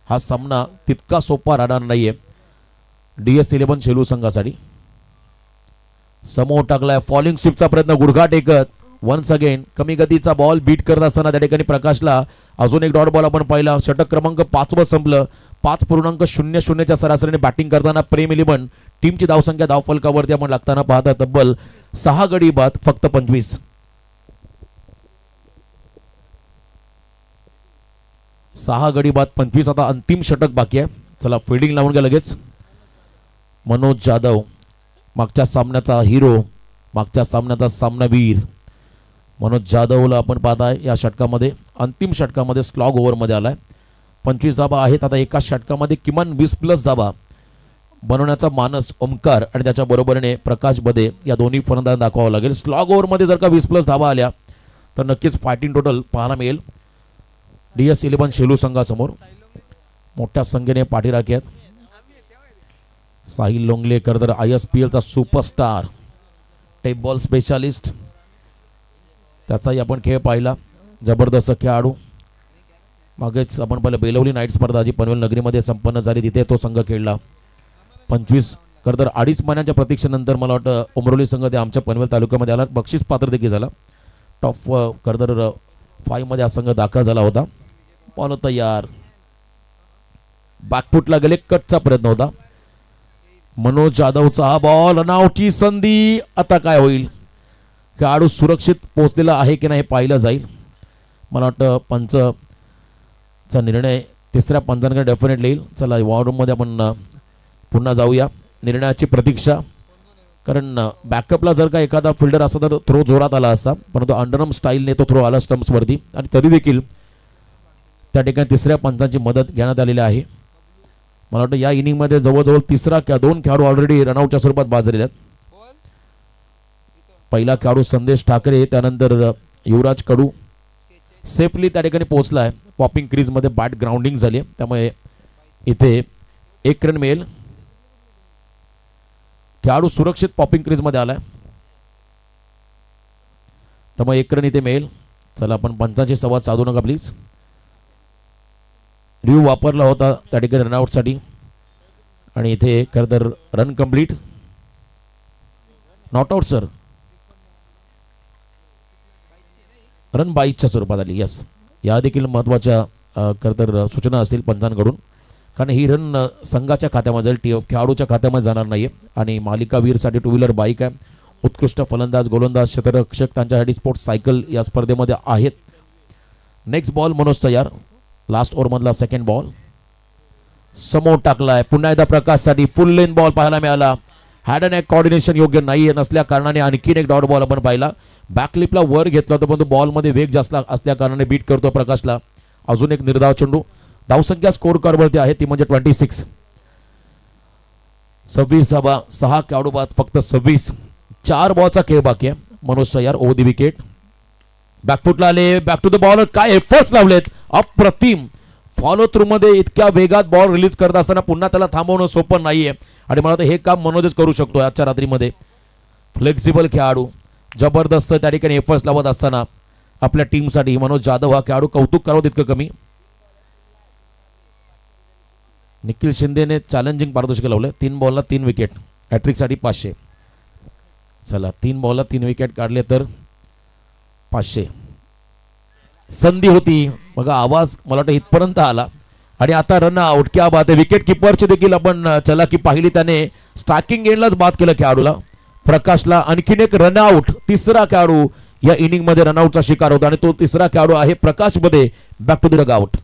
हा सामना तितका सोपा राहणार नाहीये DS 11 शेलू संघासाठी. समोर टाकलाय फॉलिंग स्वीपचा प्रयत्न गुडघा टेकत. वन्स अगेन कमी गतीचा बॉल बीट करत असताना त्या ठिकाणी प्रकाशला अजून एक डॉट बॉल आपण पाहिला. षटक क्रमांक 5 वर संपलं. 5.00 च्या सरासरीने बॅटिंग करताना प्रेम इलेव्हन टीमची धावसंख्या धावफलकावरती आपण लागताना पाहता तब्बल 6 गडी बाद फक्त 25. 6 गडी बाद 25. आता अंतिम षटक बाकी आहे. चला फिल्डिंग लावून घ्या लगेच. मनोज जाधव मागच्या सामन्याचा हिरो, मागच्या सामन्याचा सामनावीर मनोज जाधवला आपण पाहताय या षटकामध्ये अंतिम षटकामध्ये स्लॉग ओव्हरमध्ये आलाय. 25 धाबा आहेत. आता एका षटकामध्ये किमान 20+ धाबा बनवण्याचा मानस ओमकार आणि त्याच्या बरोबरीने प्रकाश बदे या दोन्ही फलंदाजांना दाखवावं लागेल. स्लॉग ओव्हरमध्ये जर का 20+ धाबा आल्या तर नक्कीच फायटिंग टोटल पाहायला मिळेल DS 11 शेलू संघासमोर. मोठ्या संख्येने पाठीराखे आहेत. साहिल लोंगलेकर तर ISPLचा सुपरस्टार, टेप बॉल स्पेशालिस्ट, त्याचाही आपण खेळ पाहिला. जबरदस्त खेळाडू. मागेच आपण पाहिलं बेलवली नाईट स्पर्धा जी पनवेल नगरीमध्ये संपन्न झाली, तिथे तो संघ खेळला. 25 करदर 2.5 महिन्यांच्या प्रतीक्षेनंतर मला वाटतं उमरोली संघ ते आमच्या पनवेल तालुक्यामध्ये आला. बक्षीस पात्र देखील झाला. टॉप करदर 5 मध्ये हा संघ दाखल झाला होता. बॉल तयार. बॅकफुटला गेले. कटचा प्रयत्न होता. मनोज जाधवचा हा बॉल. रनआउटची संधी. आता काय होईल? खेळाडू सुरक्षित पोहोचलेला आहे की नाही पाहिलं जाईल. मला वाटतं पंचचा निर्णय 3ऱ्या पंचांकडे डेफिनेटली येईल. चला वॉर्डरूममध्ये आपण पुन्हा जाऊया. निर्णयाची प्रतीक्षा, कारण बॅकअपला जर का एखादा फिल्डर असता तर थ्रो जोरात आला असता, परंतु अंडरआर्म स्टाईलने तो थ्रो आला स्टम्प्सवरती आणि तरी देखील त्या ठिकाणी 3ऱ्या पंचांची मदत घेण्यात आलेली आहे. मला वाटतं या इनिंगमध्ये जवळजवळ 2 खेळाडू ऑलरेडी रनआउटच्या स्वरूपात बाद झालेले आहेत. पहिला खेळाडू संदेश ठाकरे, त्यानंतर युवराज कडू सेफली त्या ठिकाणी पोहोचला आहे. पॉपिंग क्रीजमध्ये बॅट ग्राउंडिंग झाली, त्यामुळे इथे 1 रन मिळेल. खेळाडू सुरक्षित पॉपिंग क्रीजमध्ये आलाय, त्यामुळे 1 रन इथे मिळेल. चला आपण पंचांशी संवाद साधू नका प्लीज. रिव्ह्यू वापरला होता त्या ठिकाणी रनआउटसाठी. आणि इथे खरं तर run complete, not out sir, run बाईच्या स्वरूपात आली. यस, या देखील महत्त्वाच्या खरं तर सूचना असतील पंचांकडून, कारण ही रन संघाच्या खात्यामध्ये जाईल, खेळाडूच्या खात्यामध्ये जाणार नाही आहे. आणि मालिकावीरसाठी टू व्हीलर बाईक आहे. उत्कृष्ट फलंदाज, गोलंदाज, क्षेत्ररक्षक त्यांच्यासाठी स्पोर्ट्स सायकल या स्पर्धेमध्ये आहेत. नेक्स्ट बॉल मनोज तयार, लास्ट ओव्हरमधला सेकंड बॉल समोर टाकलाय. पुन्हा एकदा प्रकाशसाठी फुल लेन बॉल पाहायला मिळाला. हॅड अँड कॉर्डिनेशन योग्य नाही नसल्या कारणाने आणखीन एक डॉट बॉल आपण पाहिला. बॅकलिपला वर घेतला होता, परंतु बॉलमध्ये वेग जास्त असल्या कारणाने बीट करतो प्रकाशला. अजून एक निर्धाव चेंडू. धावसंख्या स्कोर कार्डवरती आहे ती म्हणजे 26. 26 धावा, 6 खेळाडू बाद, फक्त 26. 4 बॉलचा खेळ बाकी आहे. मनोज तयार ओव्हर दी विकेट. बॅकफुटला आले, बॅक टू द बॉल, काय एफर्ट्स लावलेत, अप्रतिम. फॉलो थ्रू मध्ये इतक्या वेगात बॉल रिलीज करत असताना पुन्हा त्याला थांबवणं सोपं नाहीये. आणि मला वाटतं हे काम मनोजच करू शकतो आजच्या रात्रीमध्ये. फ्लेक्सिबल खेळाडू, जबरदस्त त्या ठिकाणी एफर्ट्स लावत असताना आपल्या टीमसाठी मनोज जाधव हा खेळाडू कौतुक करावं तितकं कमी. निखिल शिंदेने चॅलेंजिंग पारितोषिक लावले. 3 बॉलला 3 विकेट, हॅट्रिकसाठी 500. चला 3 बॉलला 3 विकेट काढले तर 500. संधी होती बघा, आवाज मला वाटतं इथपर्यंत आला. आणि आता रन आउट. क्या बात आहे. विकेट किपरची देखील आपण चलाकी पाहिली, त्याने स्टार्टिंग एंडलाच बाद केलं खेळाडूला प्रकाशला. आणखीन एक रन आउट, तिसरा खेळाडू या इनिंग मध्ये रनआउटचा शिकार होता आणि तो तिसरा खेळाडू आहे प्रकाश मध्ये. Back to the dugout.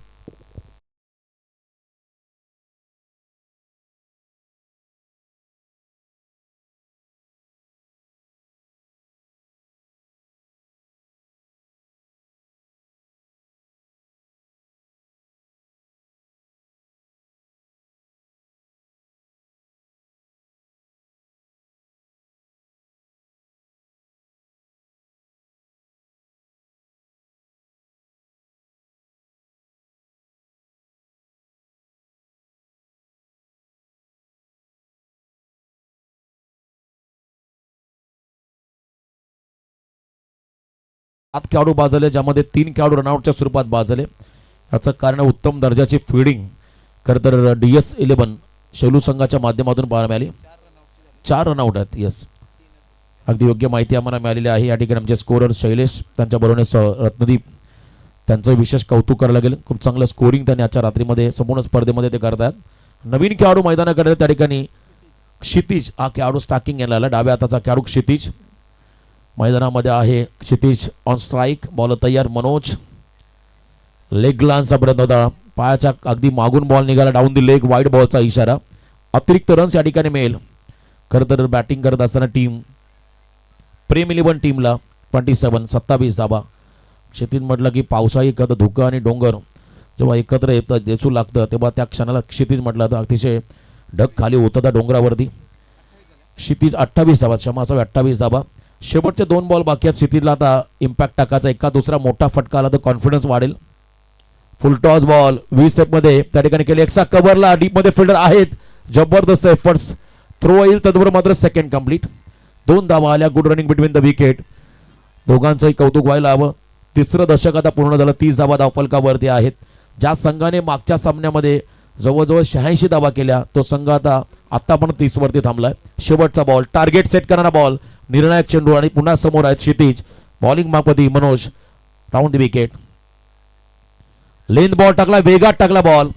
सात खेळाडू बाद झाले, ज्यामध्ये 3 खेळाडू रनआउटच्या स्वरूपात बाद झाले. याचं कारण उत्तम दर्जाची फिल्डिंग खरं तर DS11 शेलू संघाच्या माध्यमातून पाहायला मिळाली. 4 रनआउट आहेत. यस, अगदी योग्य माहिती आम्हाला मिळालेली आहे. या ठिकाणी आमचे स्कोरर शैलेश, त्यांच्या बरोबर रत्नदीप, त्यांचं विशेष कौतुक करायला लागेल. खूप चांगलं स्कोरिंग त्यांनी आजच्या रात्रीमध्ये संपूर्ण स्पर्धेमध्ये ते करतात. नवीन खेळाडू मैदानाकडे त्या ठिकाणी क्षितिज हा खेळाडू स्टार्किंग यायला आला. डाव्या हाताचा खेळाडू क्षितिज मैदानामध्ये आहे. क्षितिज ऑन स्ट्राईक, बॉल तयार. मनोज लेग ग्लान्सचा प्रयत्न होता, पायाच्या अगदी मागून बॉल निघाला, डाऊन दी लेग, वाईड बॉलचा इशारा. अतिरिक्त रन्स या ठिकाणी मिळेल. खरं तर बॅटिंग करत असताना टीम प्रेम 11 टीमला 27 धावा. क्षितिज म्हटलं की पावसाळी एकत्र धुकं आणि डोंगर जेव्हा एकत्र येतं दिसू लागतं तेव्हा त्या क्षणाला क्षितिज म्हटलं तर अतिशय ढग खाली होतं त्या डोंगरावरती. क्षितिज 28 धावा, क्षमा असावी 28 धावा. शेवटचे 2 बॉल बाकी आहेत. क्षितिजला आता इम्पॅक्ट टाकायचा, एका दुसरा मोठा फटका आला तर कॉन्फिडन्स वाढेल. फुल टॉस बॉल 20 स्टेपमध्ये त्या ठिकाणी केले. एक्सा कव्हरला डीपमध्ये फिल्डर आहेत. जबरदस्त एफर्ट्स. थ्रो येईल तदवर मात्र सेकंड कंप्लीट. 2 धावा आल्या. Good running between the wicket. दोघांचंही कौतुक व्हायला हवं. तिसरं दशक आता पूर्ण झालं. 30 धावा धावफलकावरती आहेत. ज्या संघाने मागच्या सामन्यामध्ये जवळजवळ 86 धावा केल्या तो संघ आता पण 30 वरती थांबलाय. शेवटचा बॉल, टार्गेट सेट करणारा बॉल, निर्णायक चेंडू आणि पुन्हा समोर आहेत क्षितिज. बॉलिंग मापती Manoj, round the wicket. Length ball टाकला, वेगात टाकला बॉल.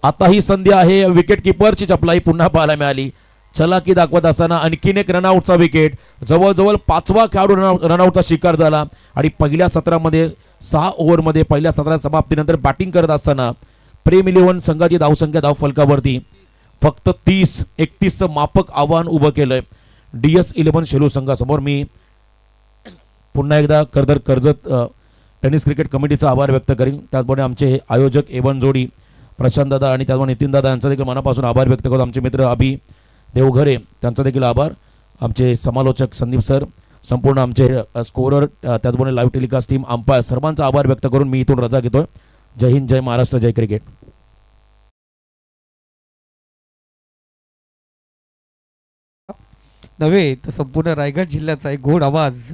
आता ही संधी आहे. विकेट किपरची चपलाई पुन्हा पाहायला मिळाली. चलाकी दाखवत असताना आणखीन एक रनआउटचा विकेट. जवळजवळ 5वा खेळाडू रनआउटचा शिकार झाला. आणि पहिल्या सत्रामध्ये 6 ओव्हरमध्ये पहिल्या सत्राच्या समाप्तीनंतर बॅटिंग करत असताना प्रेम 11 संघाची धावसंख्या धावफलकावरती फक्त 30-31चं मापक आव्हान उभं केलंय DS11 शेलू संघासमोर. मी पुन्हा एकदा कर्जत टेनिस क्रिकेट कमिटीचा आभार व्यक्त करीन. त्याचबरोबर आमचे आयोजक एवन जोडी प्रशांत दादा आणि त्याचबरोबर नितीन दादा यांचा देखील मनापासून आभार व्यक्त करतो. आमचे मित्र अभि देवघरे त्यांचा देखील आभार. आमचे समालोचक संदीप सर, संपूर्ण आमचे स्कोरर, त्याचबरोबर लाईव्ह टेलिकास्ट टीम, अंपायर, सर्वांचा आभार व्यक्त करून मी इथून रजा घेतोय. जय हिंद, जय महाराष्ट्र, जय क्रिकेट. नव्हे तर संपूर्ण रायगड जिल्ह्याचा एक गोड आवाज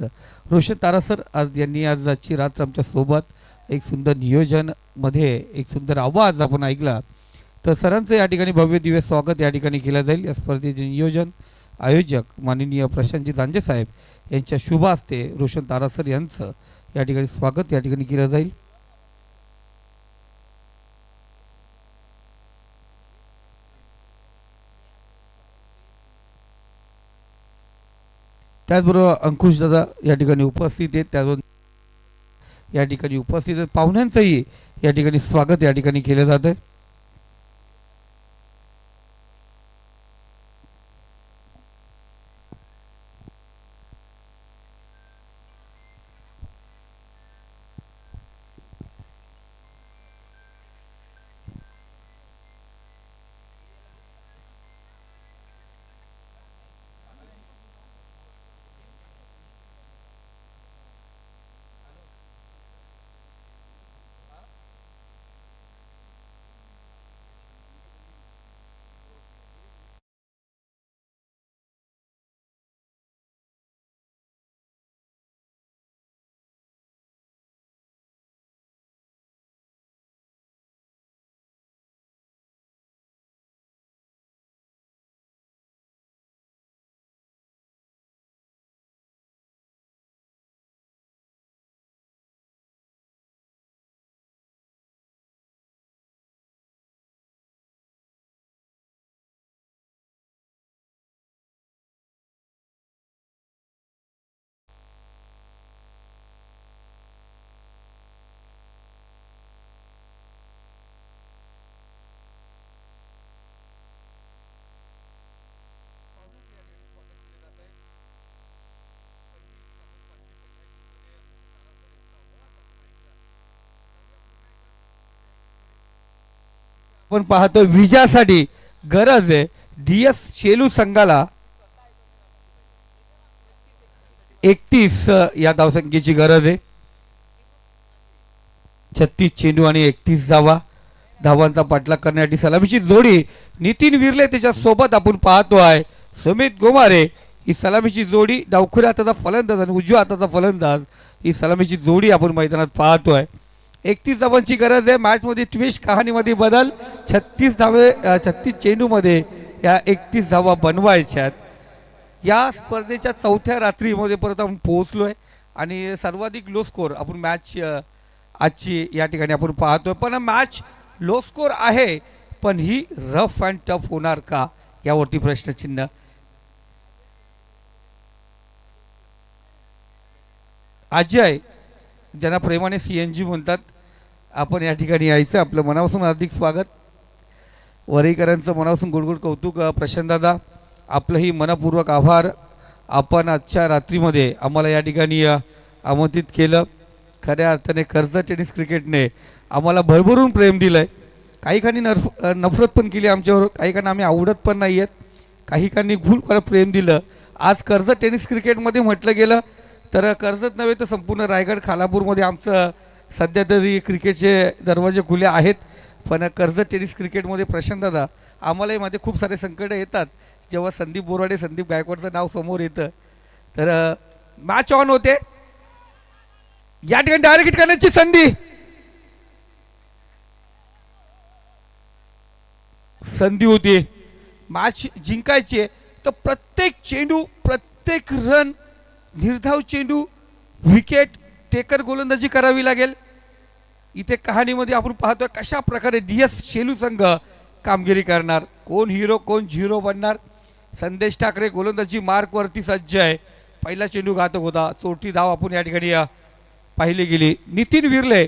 रोशन तारासर आज यांनी आज आजची रात्र आमच्या सोबत एक सुंदर नियोजन मध्ये एक सुंदर आवाज आपण ऐकला. तर सरांचं या ठिकाणी भव्य दिव्य स्वागत या ठिकाणी केलं जाईल. या स्पर्धेचे नियोजन आयोजक माननीय प्रशांतजी दांजे साहेब यांच्या शुभ हस्ते रोशन तारासर यांचं या ठिकाणी स्वागत या ठिकाणी केलं जाईल. त्याचबरोबर अंकुश दादा या ठिकाणी उपस्थित आहेत. त्याचबरोबर या ठिकाणी उपस्थित आहेत पाहुण्यांचंही या ठिकाणी स्वागत या ठिकाणी केलं जात आहे. आपण पाहतो विजयासाठी गरज आहे DS शेलू संघाला 31 या धावसंख्येची गरज आहे. 36 चेंडू आणि 31 धावांचा पाठलाग करण्यासाठी सलामीची जोडी नितीन विरले त्याच्या सोबत आपण पाहतो आहे. सुमित गोमारे ही सलामीची जोडी डावखुऱ्या हाताचा फलंदाज आणि उजव्या हाताचा फलंदाज ही सलामीची जोडी आपण मैदानात पाहतो आहे. 31 धावांची गरज आहे. मॅचमध्ये ट्विस्ट कहाणीमध्ये बदल 36 चेंडूमध्ये या 31 धावा बनवायच्यात. या स्पर्धेच्या चौथ्या रात्रीमध्ये परत आपण पोहोचलो आहे आणि सर्वाधिक लो स्कोर आपण मॅच आजची या ठिकाणी आपण पाहतोय. पण मॅच लो स्कोर आहे पण ही रफ अँड टफ होणार का यावरती प्रश्नचिन्ह. अजय ज्यांना प्रेमाने CNG म्हणतात आपण या ठिकाणी यायचं. आपलं मनापासून हार्दिक स्वागत. वरेकरांचं मनापासून गुडगुड कौतुक. प्रशांतदादा आपलंही मनपूर्वक आभार. आपण आजच्या रात्रीमध्ये आम्हाला या ठिकाणी आमंत्रित केलं. खऱ्या अर्थाने कर्जत टेनिस क्रिकेटने आम्हाला भरभरून प्रेम दिलं आहे. काही कानी नफरत पण केली आमच्यावर. काही कानी आम्ही आवडत पण नाही आहेत. काही कानी भूल प्रेम दिलं. आज कर्जत टेनिस क्रिकेटमध्ये म्हटलं गेलं तर कर्जत नव्हे तर संपूर्ण रायगड खालापूरमध्ये आमचं सध्या तरी क्रिकेटचे दरवाजे खुले आहेत. पण कर्जत टेनिस क्रिकेटमध्ये प्रशांतदादा आम्हालाही मध्ये खूप सारे संकट येतात जेव्हा संदीप बोराडे संदीप गायकवाडचं नाव समोर येतं. तर मॅच ऑन होते. या ठिकाणी डायरेक्ट हिट करण्याची संधी होती. मॅच जिंकायची तर प्रत्येक चेंडू प्रत्येक रन निर्धाव चेंडू विकेट टेकर गोलंदाजी करावी लागेल. इथे कहाणीमध्ये आपण पाहतोय कशा प्रकारे DS शेलू संघ कामगिरी करणार. कोण हिरो कोण झिरो बनणार. संदेश ठाकरे गोलंदाजी मार्कवरती सज्ज आहे. पहिला चेंडू घातक होता. चोरटी धाव आपण या ठिकाणी पाहिली गेली. नितीन विरले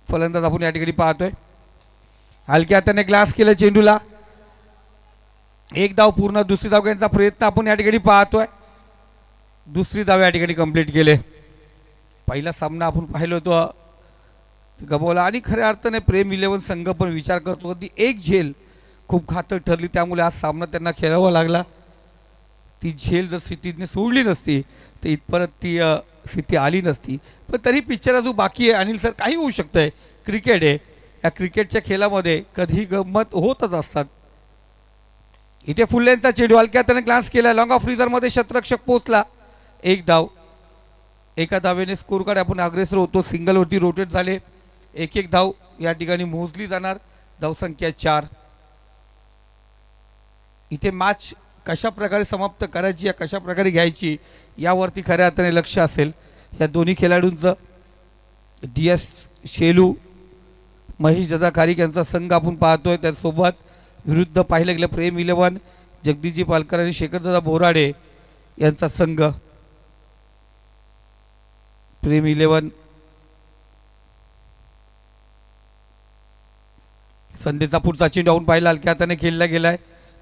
फलंदाज आपण या ठिकाणी पाहतोय. हलक्या हाताने ग्लास केलं चेंडूला. एक धाव पूर्ण. दुसरी धाव घेण्याचा प्रयत्न आपण या ठिकाणी पाहतोय. दुसरी धाव या ठिकाणी कंप्लीट केले. पहिला सामना आपण पाहिलो होतो गमावला आणि खऱ्या अर्थाने प्रेम 11 संघ पण विचार करतो ती एक झेल खूप घातक ठरली. त्यामुळे आज सामना त्यांना खेळावा लागला. ती झेल जर स्थितीने सोडली नसती तर इथपर्यंत ती स्थिती आली नसती. पण तरी पिक्चर अजून बाकी आहे. अनिल सर काही होऊ शकतंय. क्रिकेट आहे. या क्रिकेटच्या खेळामध्ये कधी गंमत होतच असतात. इथे फुल्लेंचा चेंडू हलक्या त्याने ग्लान्स केला. लॉंग ऑफ फ्रीजरमध्ये शतरक्षक पोहोचला. एक धाव. एका धावेने स्कोर कार्ड आपण अग्रेसर होतो. सिंगलवरती रोटेट झाले. एक धाव या ठिकाणी मोजली जाणार. धावसंख्या 4. इथे मॅच कशा प्रकारे समाप्त करायची या कशा प्रकारे घ्यायची यावरती खऱ्या अर्थाने लक्ष असेल या दोन्ही खेळाडूंचं. DS शेलू महेश दादा खारीक यांचा संघ आपण पाहतोय. त्यासोबत विरुद्ध पाहिलं गेलं प्रेम 11 जगदीशजी पालकर आणि शेखरदादा बोराडे यांचा संघ. प्रेम 11 संध्येचा पुढचा चेंडू आपण पाहिला हलक्या हाताने खेळला गेलाय.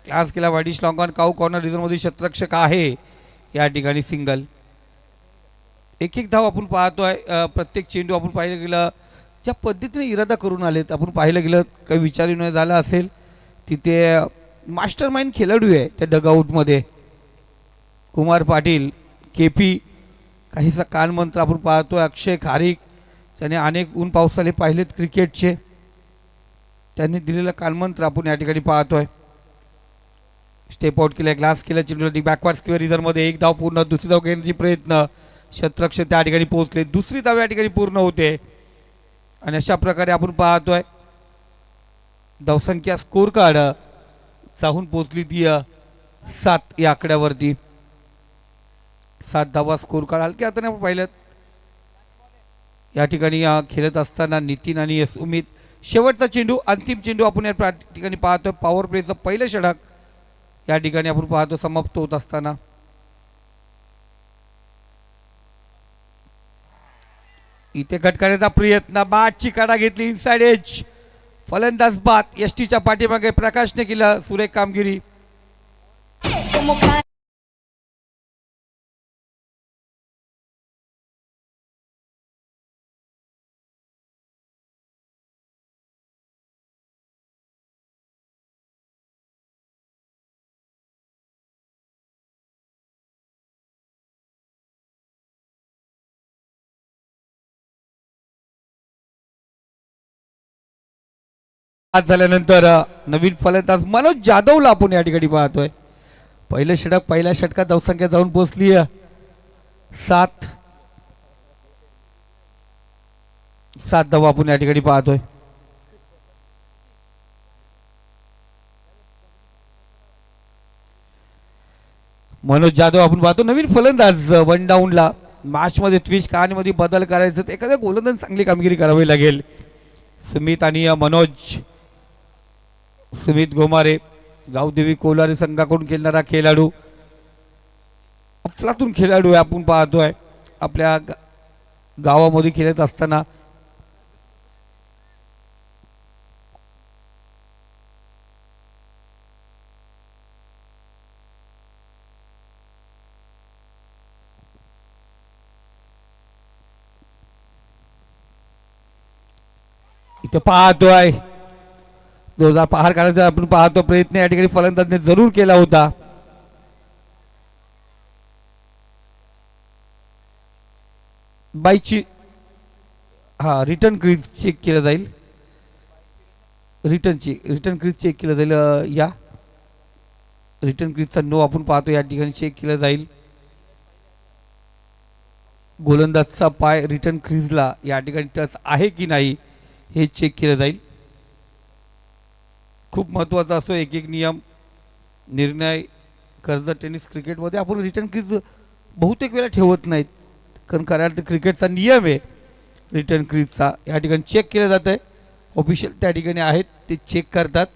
क्लास केला वाडीश लॉंगॉन काऊ कॉर्नर रिझनमध्ये शतरक्षक आहे या ठिकाणी सिंगल. एक एक धाव आपण पाहतोय. प्रत्येक चेंडू आपण पाहिलं गेलं ज्या पद्धतीने इरादा करून आलेत आपण पाहिलं गेलं काही विचार विनिमय झाला असेल. तिथे मास्टर माइंड खेळाडू आहे त्या डगआउटमध्ये कुमार पाटील KP काहीसा कानमंत्र आपण पाहतोय. अक्षय खारीक त्याने अनेक ऊन पावसाले पाहिलेत क्रिकेटचे त्यांनी दिलेला कानमंत्र आपण या ठिकाणी पाहतोय. स्टेप आउट केला ग्लास केला चेंडूला बॅकवर्ड स्क्वेअर रिझनमध्ये एक धाव पूर्ण. दुसरी धाव घेण्याची प्रयत्न शतरक्षक त्या ठिकाणी पोहोचले. दुसरी धाव या ठिकाणी पूर्ण होते आणि अशा प्रकारे आपण पाहतोय धावसंख्या स्कोर कार्ड जाऊन पोहोचली ती 7 या आकड्यावरती. 7 धावा स्कोर कार्ड हलक्या हाताने आपण पाहिलं या ठिकाणी खेळत असताना नितीन आणि उमित. शेवटचा चेंडू अंतिम चेंडू आपण या ठिकाणी पाहतोय. पॉवर प्लेचं पहिलं षटक या ठिकाणी आपण पाहतो समाप्त होत असताना. इथे कट करण्याचा प्रयत्न बाटची काढा घेतली इनसाइड एज. फलंदाज बाद एसटीच्या पाठीमागे प्रकाशने केलं सुरेख कामगिरी. आज झाल्यानंतर नवीन फलंदाज मनोज जाधवला आपण या ठिकाणी पाहतोय. पहिलं षटक पहिल्या षटकात धावसंख्या जाऊन पोहोचली 7. 7 धावा आपण या ठिकाणी पाहतोय. मनोज जाधव आपण पाहतो नवीन फलंदाज. 1 डाऊनला मॅच मध्ये ट्विस्ट कहाणीमध्ये बदल करायचं तर एखाद्या गोलंदाज चांगली कामगिरी करावी लागेल. सुमित आणि मनोज. सुमित गोमारे गावदेवी कोलारी संघाकडून खेळणारा खेळाडू अफलातून खेळाडू आहे आपण पाहतोय. आपल्या गावामध्ये खेळत असताना इथे पाहतोय 2000 पहार काढायचा आपण पाहतो प्रयत्न या ठिकाणी फलंदाजने जरूर केला होता. बाईची रिटर्न क्रीज चेक केलं जाईल. रिटर्न क्रीज चेक केलं जाईल. या रिटर्न क्रीजचा नो आपण पाहतो या ठिकाणी चेक केलं जाईल. गोलंदाजचा पाय रिटर्न क्रीजला या ठिकाणी टच आहे की नाही हे चेक केलं जाईल. खूप महत्त्वाचा असतो एक एक नियम निर्णय. कर्ज टेनिस क्रिकेटमध्ये आपण रिटर्न क्रीज बहुतेक वेळा ठेवत नाहीत कारण खऱ्या अर्थात क्रिकेटचा नियम आहे रिटर्न क्रीजचा. या ठिकाणी चेक केलं जात आहे. ऑफिशियल त्या ठिकाणी आहेत ते चेक करतात.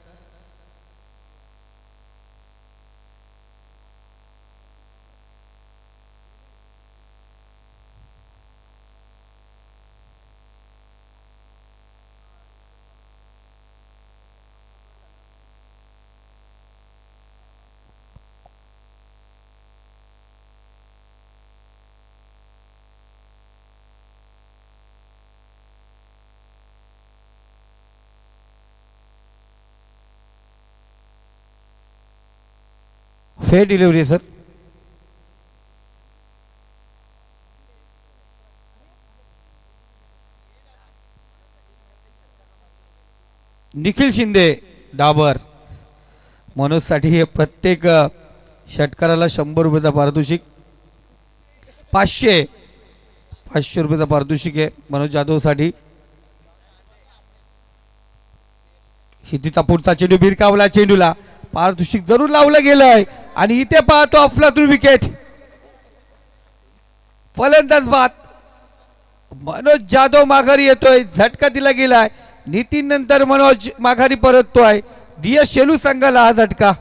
Fair delivery sir. Nikhil Shinde Dabur. मनोजसाठी हे प्रत्येक षटकाराला 100 रुपयाचा पारितोषिक. 500 रुपयाचा पारितोषिक आहे मनोज जाधवसाठी. शेतीचा पुढचा चेंडू भिरकावला, चेंडूला पारितोषिक जरूर लावलं गेलंय आणि इथे पाहतो अफलातून विकेट. फलंदाज बाद. मनोज जाधव माघारी येतोय, झटका दिला गेलाय. नितीन नंतर मनोज माघारी परततोय. DS शेलू संघाला हा झटका.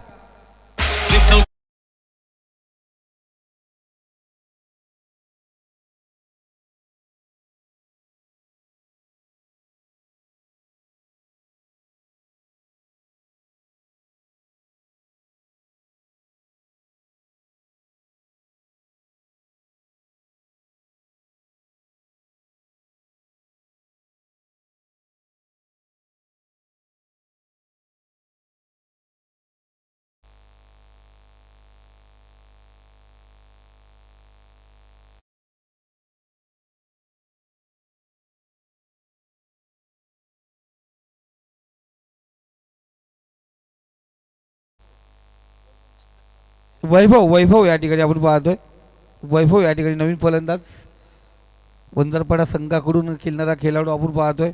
वैभव या ठिकाणी आपण पाहतोय. वैभव या ठिकाणी नवीन फलंदाज, वंजारपाडा संघाकडून खेळणारा खेळाडू आपण पाहतोय.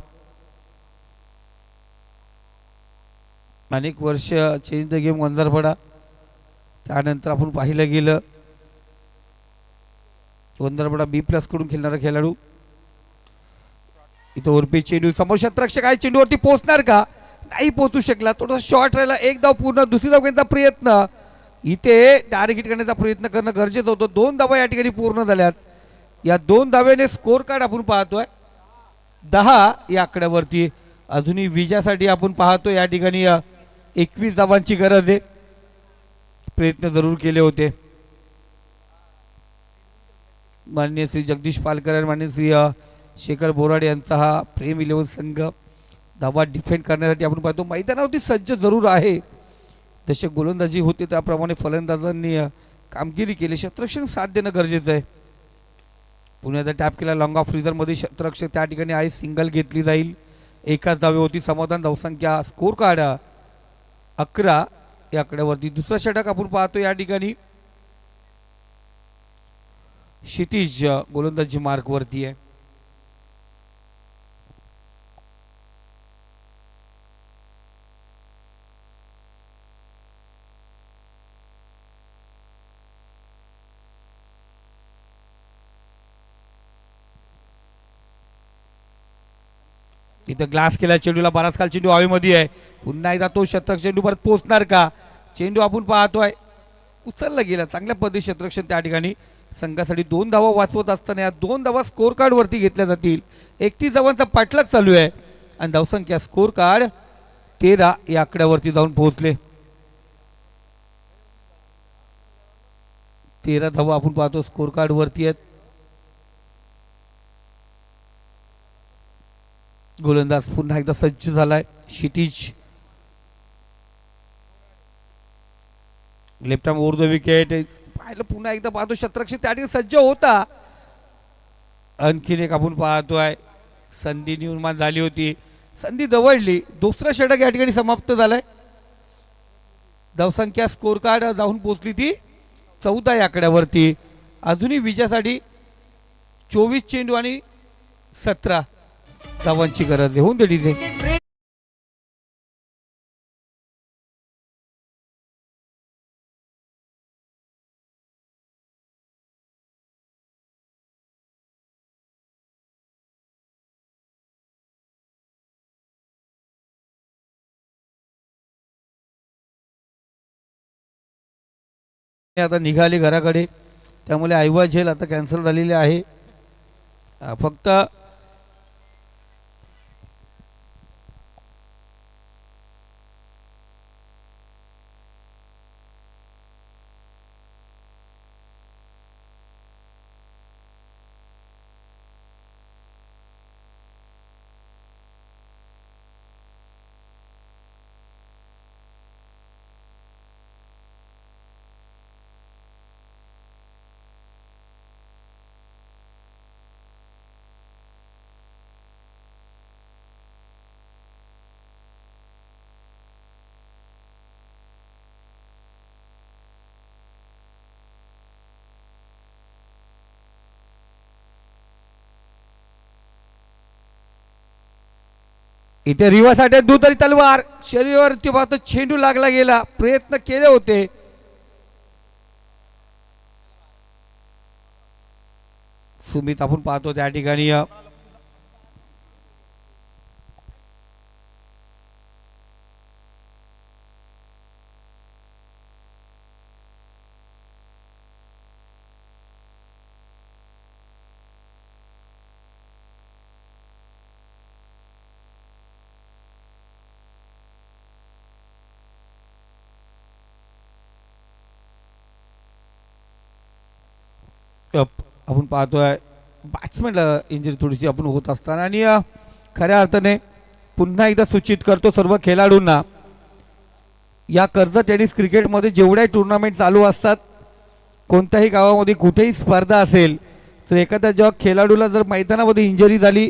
अनेक वर्ष चेंज द गेम वंजारपाडा. त्यानंतर आपण पाहिलं गेलं वंजारपाडा B+ कडून खेळणारा खेळाडू. इथं ओरपी चेंडू, समोर शतरक्षक आहे, चेंडूवरती पोहोचणार का? नाही पोहोचू शकला. थोडासा शॉर्ट राहिला. एक धाव पूर्ण, दुसरी धाव घेण्याचा प्रयत्न. इथे टार्गेट करण्याचा प्रयत्न करणं गरजेचं होतं. 2 धावा या ठिकाणी पूर्ण झाल्यात. या 2 धावेने स्कोर कार्ड आपण पाहतोय 10 या आकड्यावरती. अजूनही विजयासाठी आपण पाहतो या ठिकाणी 21 धावांची गरज आहे. प्रयत्न जरूर केले होते. माननीय श्री जगदीश पालकर आणि माननीय श्री शेखर बोराडे यांचा हा प्रेम 11 संघ धावा डिफेंड करण्यासाठी आपण पाहतो मैदानावरती सज्ज जरूर आहे. जसे गोलंदाजी होते त्याप्रमाणे फलंदाजांनी कामगिरी केली. शतरक्षक साथ देणं गरजेचं आहे. पुण्याचा टॅप केला लॉंग ऑफ फ्रीजरमध्ये. शतरक्षक त्या ठिकाणी आहे, सिंगल घेतली जाईल. एकाच धावे होती. समाधान धावसंख्या. स्कोर कार्ड 11 या आकड्यावरती. दुसरा षटक आपण पाहतो या ठिकाणी क्षितिज गोलंदाजी मार्कवरती आहे. इथं ग्लास केला चेंडूला, बराच काल चेंडू हवेमध्ये आहे. पुन्हा एकदा तो शतरक्षक चेंडू परत पोहोचणार का? चेंडू आपण पाहतोय उचलला गेला. चांगल्या पद्धती शतरक्षक त्या ठिकाणी संघासाठी 2 धावा वाचवत असताना या 2 धावा स्कोर कार्ड वरती घेतल्या जातील. 31 धावांचा पाठलाग चालू आहे आणि धावसंख्या स्कोर कार्ड 13 या आकड्यावरती जाऊन पोहोचले. 13 धावा आपण पाहतो स्कोर कार्ड वरती आहेत. गोलंदाज पुन्हा एकदा सज्ज झालाय Kshitij. Left arm over the wicket. पाहिलं पुन्हा एकदा पाहतो शतरक्षक त्या ठिकाणी सज्ज होता. आणखीन एक आपण पाहतोय संधी निर्माण झाली होती, संधी जवळली. दुसरा षटक या ठिकाणी समाप्त झालाय. धावसंख्या स्कोर कार्ड जाऊन पोहोचली ती 14 या आकड्यावरती. अजूनही विजयासाठी 24 चेंडू आणि 17 धावांची गरज आहे. होऊन दे डीजे. आता निघाले घराकडे, त्यामुळे आयवा झेल आता कॅन्सल झालेली आहे. फक्त इथे रिव्हर्स अटॅक दुतरी तलवार शरीरावरती पाहतो चेंडू लागला गेला, प्रयत्न केले होते. सुमित आपण पाहतो त्या ठिकाणी आपण पाहतोय बॅट्समॅनला इंजरी थोडीशी आपण होत असताना. आणि खऱ्या अर्थाने पुन्हा एकदा सूचित करतो सर्व खेळाडूंना, या कर्जत टेनिस क्रिकेटमध्ये जेवढ्या टुर्नामेंट चालू असतात, कोणत्याही गावामध्ये कुठेही स्पर्धा असेल तर एखाद्या जेव्हा खेळाडूला जर मैदानामध्ये इंजरी झाली,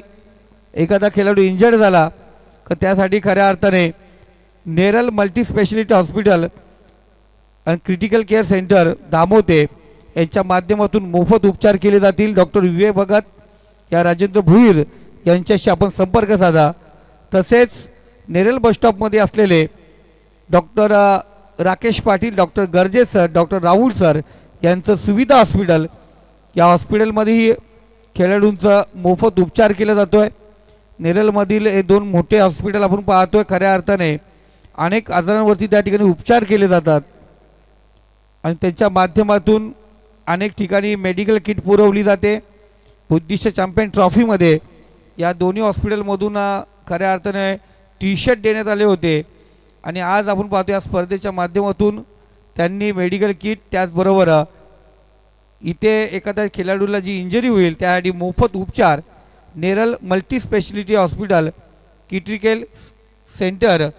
एखादा खेळाडू इंजर्ड झाला, तर त्यासाठी खऱ्या अर्थाने नेरल मल्टी स्पेशालिटी हॉस्पिटल आणि क्रिटिकल केअर सेंटर दामोते यांच्या माध्यमातून मोफत उपचार केले जातील. डॉक्टर विवेक भगत या राजेंद्र भुईर यांच्याशी आपण संपर्क साधा. तसेच नेरल बसस्टॉपमध्ये असलेले doctor Rakesh Patil, doctor Garje sir, doctor Rahul sir यांचं सुविधा हॉस्पिटल, या हॉस्पिटलमध्येही खेळाडूंचा मोफत उपचार केला जातो आहे. नेरलमधील हे दोन मोठे हॉस्पिटल आपण पाहतोय. खऱ्या अर्थाने अनेक आजारांवरती त्या ठिकाणी उपचार केले जातात आणि त्यांच्या माध्यमातून अनेक ठिकाणी मेडिकल किट पुरवली जाते. बुद्धिस्ट चॅम्पियन ट्रॉफीमध्ये या दोन्ही हॉस्पिटलमधून खऱ्या अर्थाने टी शर्ट देण्यात आले होते आणि आज आपण पाहतो या स्पर्धेच्या माध्यमातून त्यांनी मेडिकल किट, त्याचबरोबर इथे एखाद्या खेळाडूला जी इंजरी होईल त्यासाठी मोफत उपचार Neral multi speciality hospital critical centre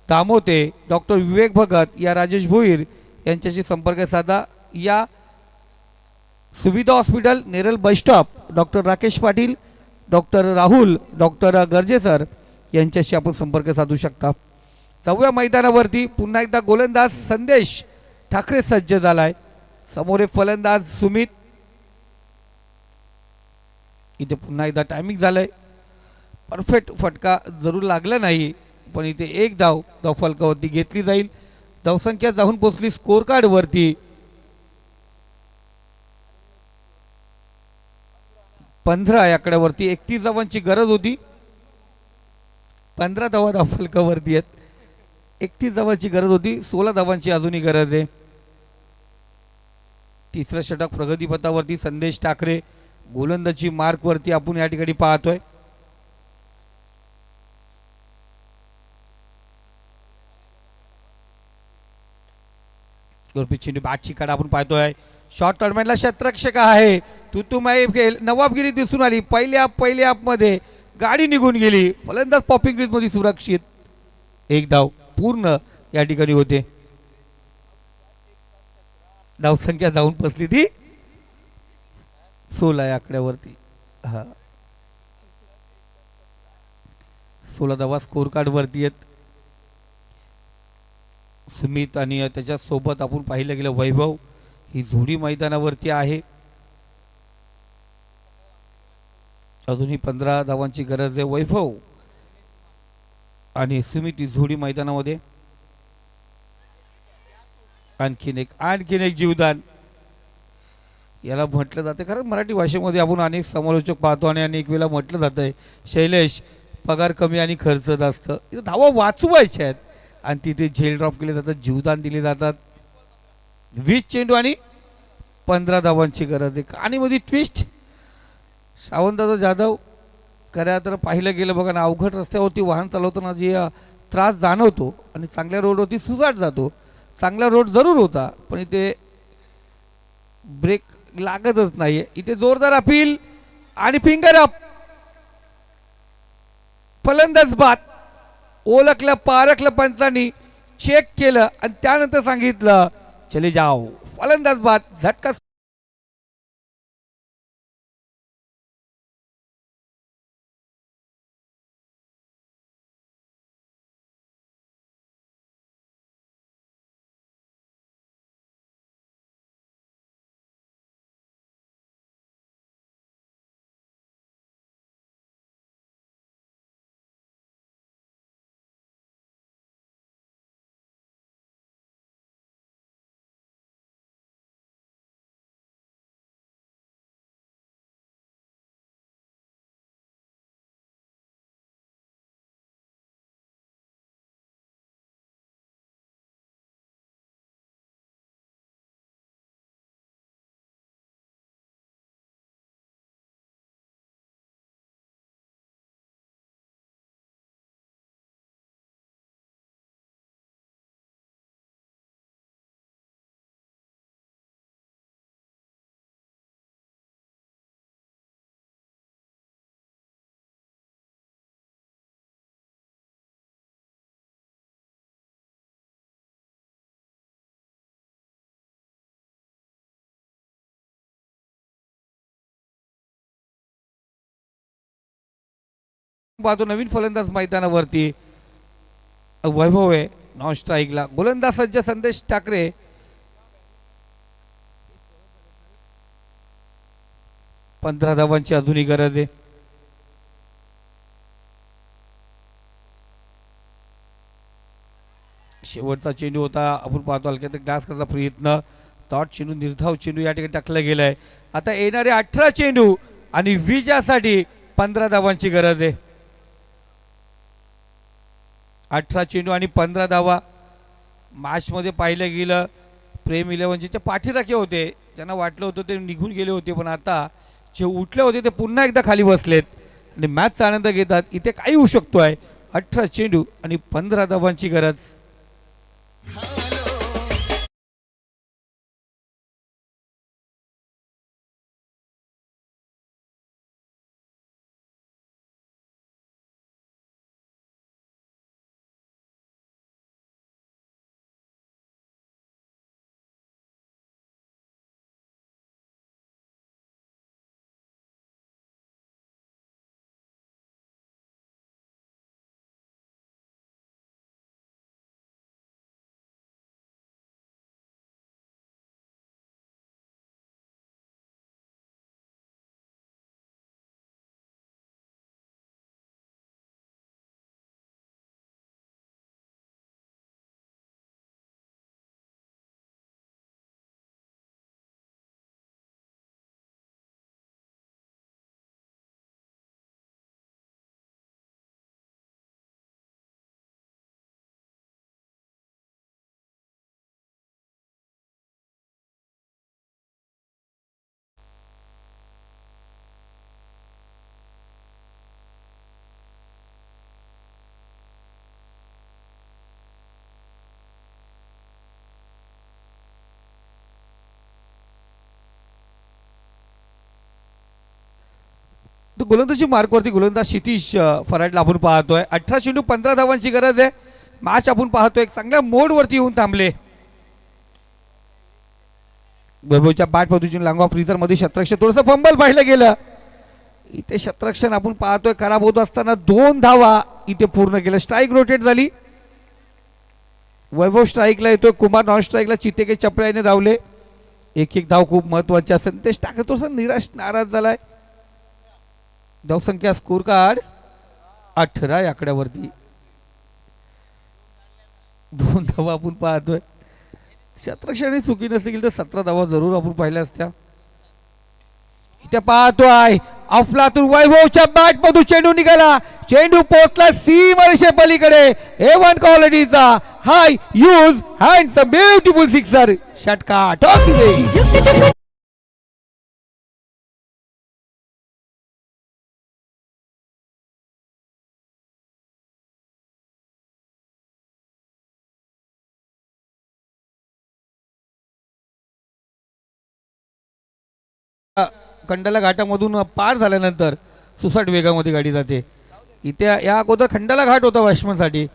Damote, doctor Vivek Bhagat या राजेश भोईर यांच्याशी संपर्क साधा. या सुविधा hospital Neral bus stop doctor Rakesh Patil, doctor Rahul, doctor Garje sir यांच्याशी आपण संपर्क साधू शकता. 4व्या मैदानावरती पुन्हा एकदा गोलंदाज संदेश ठाकरे सज्ज झालाय. समोर फलंदाज सुमित. इथे पुन्हा एकदा टायमिंग झालंय. परफेक्ट फटका जरूर लागला नाही, पण इथे एक धाव फलकावरती घेतली जाईल. धावसंख्या जाऊन पोचली स्कोर कार्ड वरती 15. या आकड्यावरती 31 धावांची गरज होती. 15 धावा धाव फलकावरती आहेत. 31 धावांची गरज होती, 16 धावांची अजूनही गरज आहे. तिसरं षटक प्रगतीपथावरती संदेश ठाकरे गोलंदाजी मार्कवरती आपण या ठिकाणी पाहतोय. पिछेंडू बॅटची काढ आपण पाहतोय. शॉर्ट टर्नमेंटला क्षेत्ररक्षक आहे. तुतुमाई नवाबगिरी दिसून आली. पहिल्या मध्ये गाडी निघून गेली. फलंदाज पॉपिंग क्रीज मध्ये सुरक्षित. एक धाव पूर्ण या ठिकाणी होते. धावसंख्या जाऊन बसली ती 16 या आकड्यावरती. 16 धावा स्कोर कार्ड वरती आहेत. सुमित आणि त्याच्या सोबत आपण पाहिलं गेलं वैभव, ही जोडी मैदानावरती आहे. अजूनही 15 धावांची गरज आहे. वैभव आणि सुमित ही जोडी मैदानामध्ये. आणखीन एक जीवदान याला म्हटलं जाते. खरं मराठी भाषेमध्ये आपण अनेक समालोचक पाहतो आणि अनेक वेळा म्हटलं जातंय शैलेश पगार कमी आणि खर्च जास्त. इथं धावा वाचवायच्या आहेत आणि तिथे झेल ड्रॉप केले जातात, जीवदान दिले जातात. 20 चेंडू आणि 15 धावांची गरज आहे. आणि मध्ये ट्विस्ट सावंतदादा जाधव. खऱ्या तर पाहिलं गेलं बघा ना, अवघड रस्त्यावरती वाहन चालवताना जे त्रास जाणवतो आणि चांगल्या रोडवरती सुसाट जातो. चांगला रोड जरूर होता, पण इथे ब्रेक लागतच नाहीये. इथे जोरदार अपील आणि फिंगर अप. फलंदाज बाद. ओळखलं, पारखलं पंचांनी, चेक केलं आणि त्यानंतर सांगितलं चले जाओ. फलंदाज बाद. झटका पाहतो नवीन फलंदाज मैदानावरती वैभव आहे नॉन स्ट्राईकला. गोलंदाज सज्ज संदेश ठाकरे. पंधरा धावांची अजूनही गरज आहे. शेवटचा चेंडू होता. आपण पाहतो हलक्यात ग्लास करता प्रयत्न. डॉट चेंडू निर्धाव चेंडू या ठिकाणी टाकला गेलाय. आता येणारे 18 चेंडू आणि विजयासाठी 15 धावांची गरज आहे. 18 चेंडू आणि 15 धावा. मॅचमध्ये पाहिलं गेलं प्रेम 11चे ते पाठीराखे होते. ज्यांना वाटलं होतं ते निघून गेले होते, पण आता जे उठले होते ते पुन्हा एकदा खाली बसलेत आणि मॅचचा आनंद घेतात. इथे काही होऊ शकतोय. 18 चेंडू आणि 15 धावांची गरज. तो गोलंदाजी मार्कवरती गोलंदाज क्षितिज फराडला आपण पाहतोय. 18 चेंडू 15 धावांची गरज आहे. मॅच आपण पाहतोय चांगल्या मोडवरती येऊन थांबले. वैभवच्या बॅट पद्धतीने लांगवा फ्रीजर मध्ये शतरक्षण थोडंसं फंबल पाहिलं गेलं. इथे शतरक्षण आपण पाहतोय खराब होत असताना 2 धावा इथे पूर्ण केलं. स्ट्राईक रोटेट झाली. वैभव स्ट्राईकला येतोय. कुमार नॉन स्ट्राईकला. चितेके चपळ्याने धावले. एक धाव खूप महत्वाची असेल. संदेश ठाकरे थोडासा निराश नाराज झालाय. धावसंख्या स्कोर कार्ड 18 या आकड्यावरती. 2 धावा आपण पाहतोय. शतरक्षणी चुकी नसेल तर 17 धावा जरूर आपण पाहिल्या असत्या. इथे पाहतोय अफलातून वैभवच्या बॅट मधून चेंडू निघाला. चेंडू पोहोचला सीमारेषे पलीकडे. A1 क्वालिटीचा high use hands a beautiful sixer. षटकार टॉप. खंडाला घाटामधून पार झाल्यानंतर सुसाट वेगामध्ये गाडी जाते. इथे या अगोदर खंडाला घाट होता वॉशमनसाठी,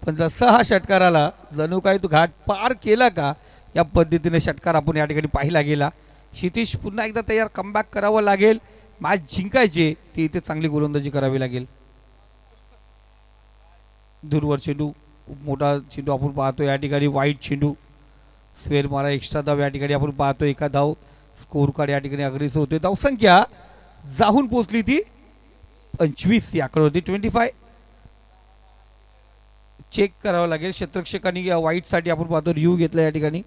पण जसा हा षटकार आला जणू काही तो घाट पार केला का या पद्धतीने षटकार आपण या ठिकाणी पाहिला गेला. क्षितिज पुन्हा एकदा तयार कमबॅक करावं लागेल. मॅच जिंकायचे ती इथे चांगली गोलंदाजी करावी लागेल. दूरवर चेंडू खूप मोठा चेंडू आपण पाहतो या ठिकाणी. वाईट चेंडू स्वेर मारा एक्स्ट्रा धाव या ठिकाणी आपण पाहतो. एका धाव स्कोर कार्ड या ठिकाणी अग्रेसर होते. धावसंख्या जाऊन पोहोचली ती 25 या आकड्यावरती. 25 चेक करावं लागेल. क्षेत्ररक्षकांनी वाईट साठी आपण पाहतो रिव्ह्यू घेतला या ठिकाणी.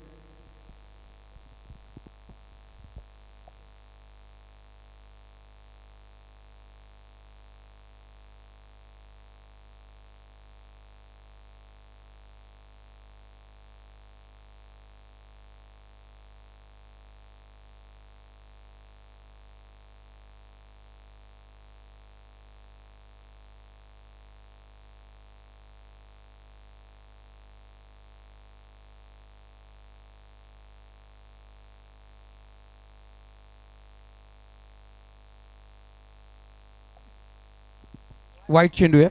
वाईट चेंडू आहे.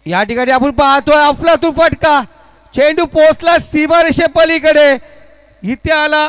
या ठिकाणी आपण पाहतोय अफलातून फटका, चेंडू पोहोचला सीमारेषे पलीकडे, इथे आला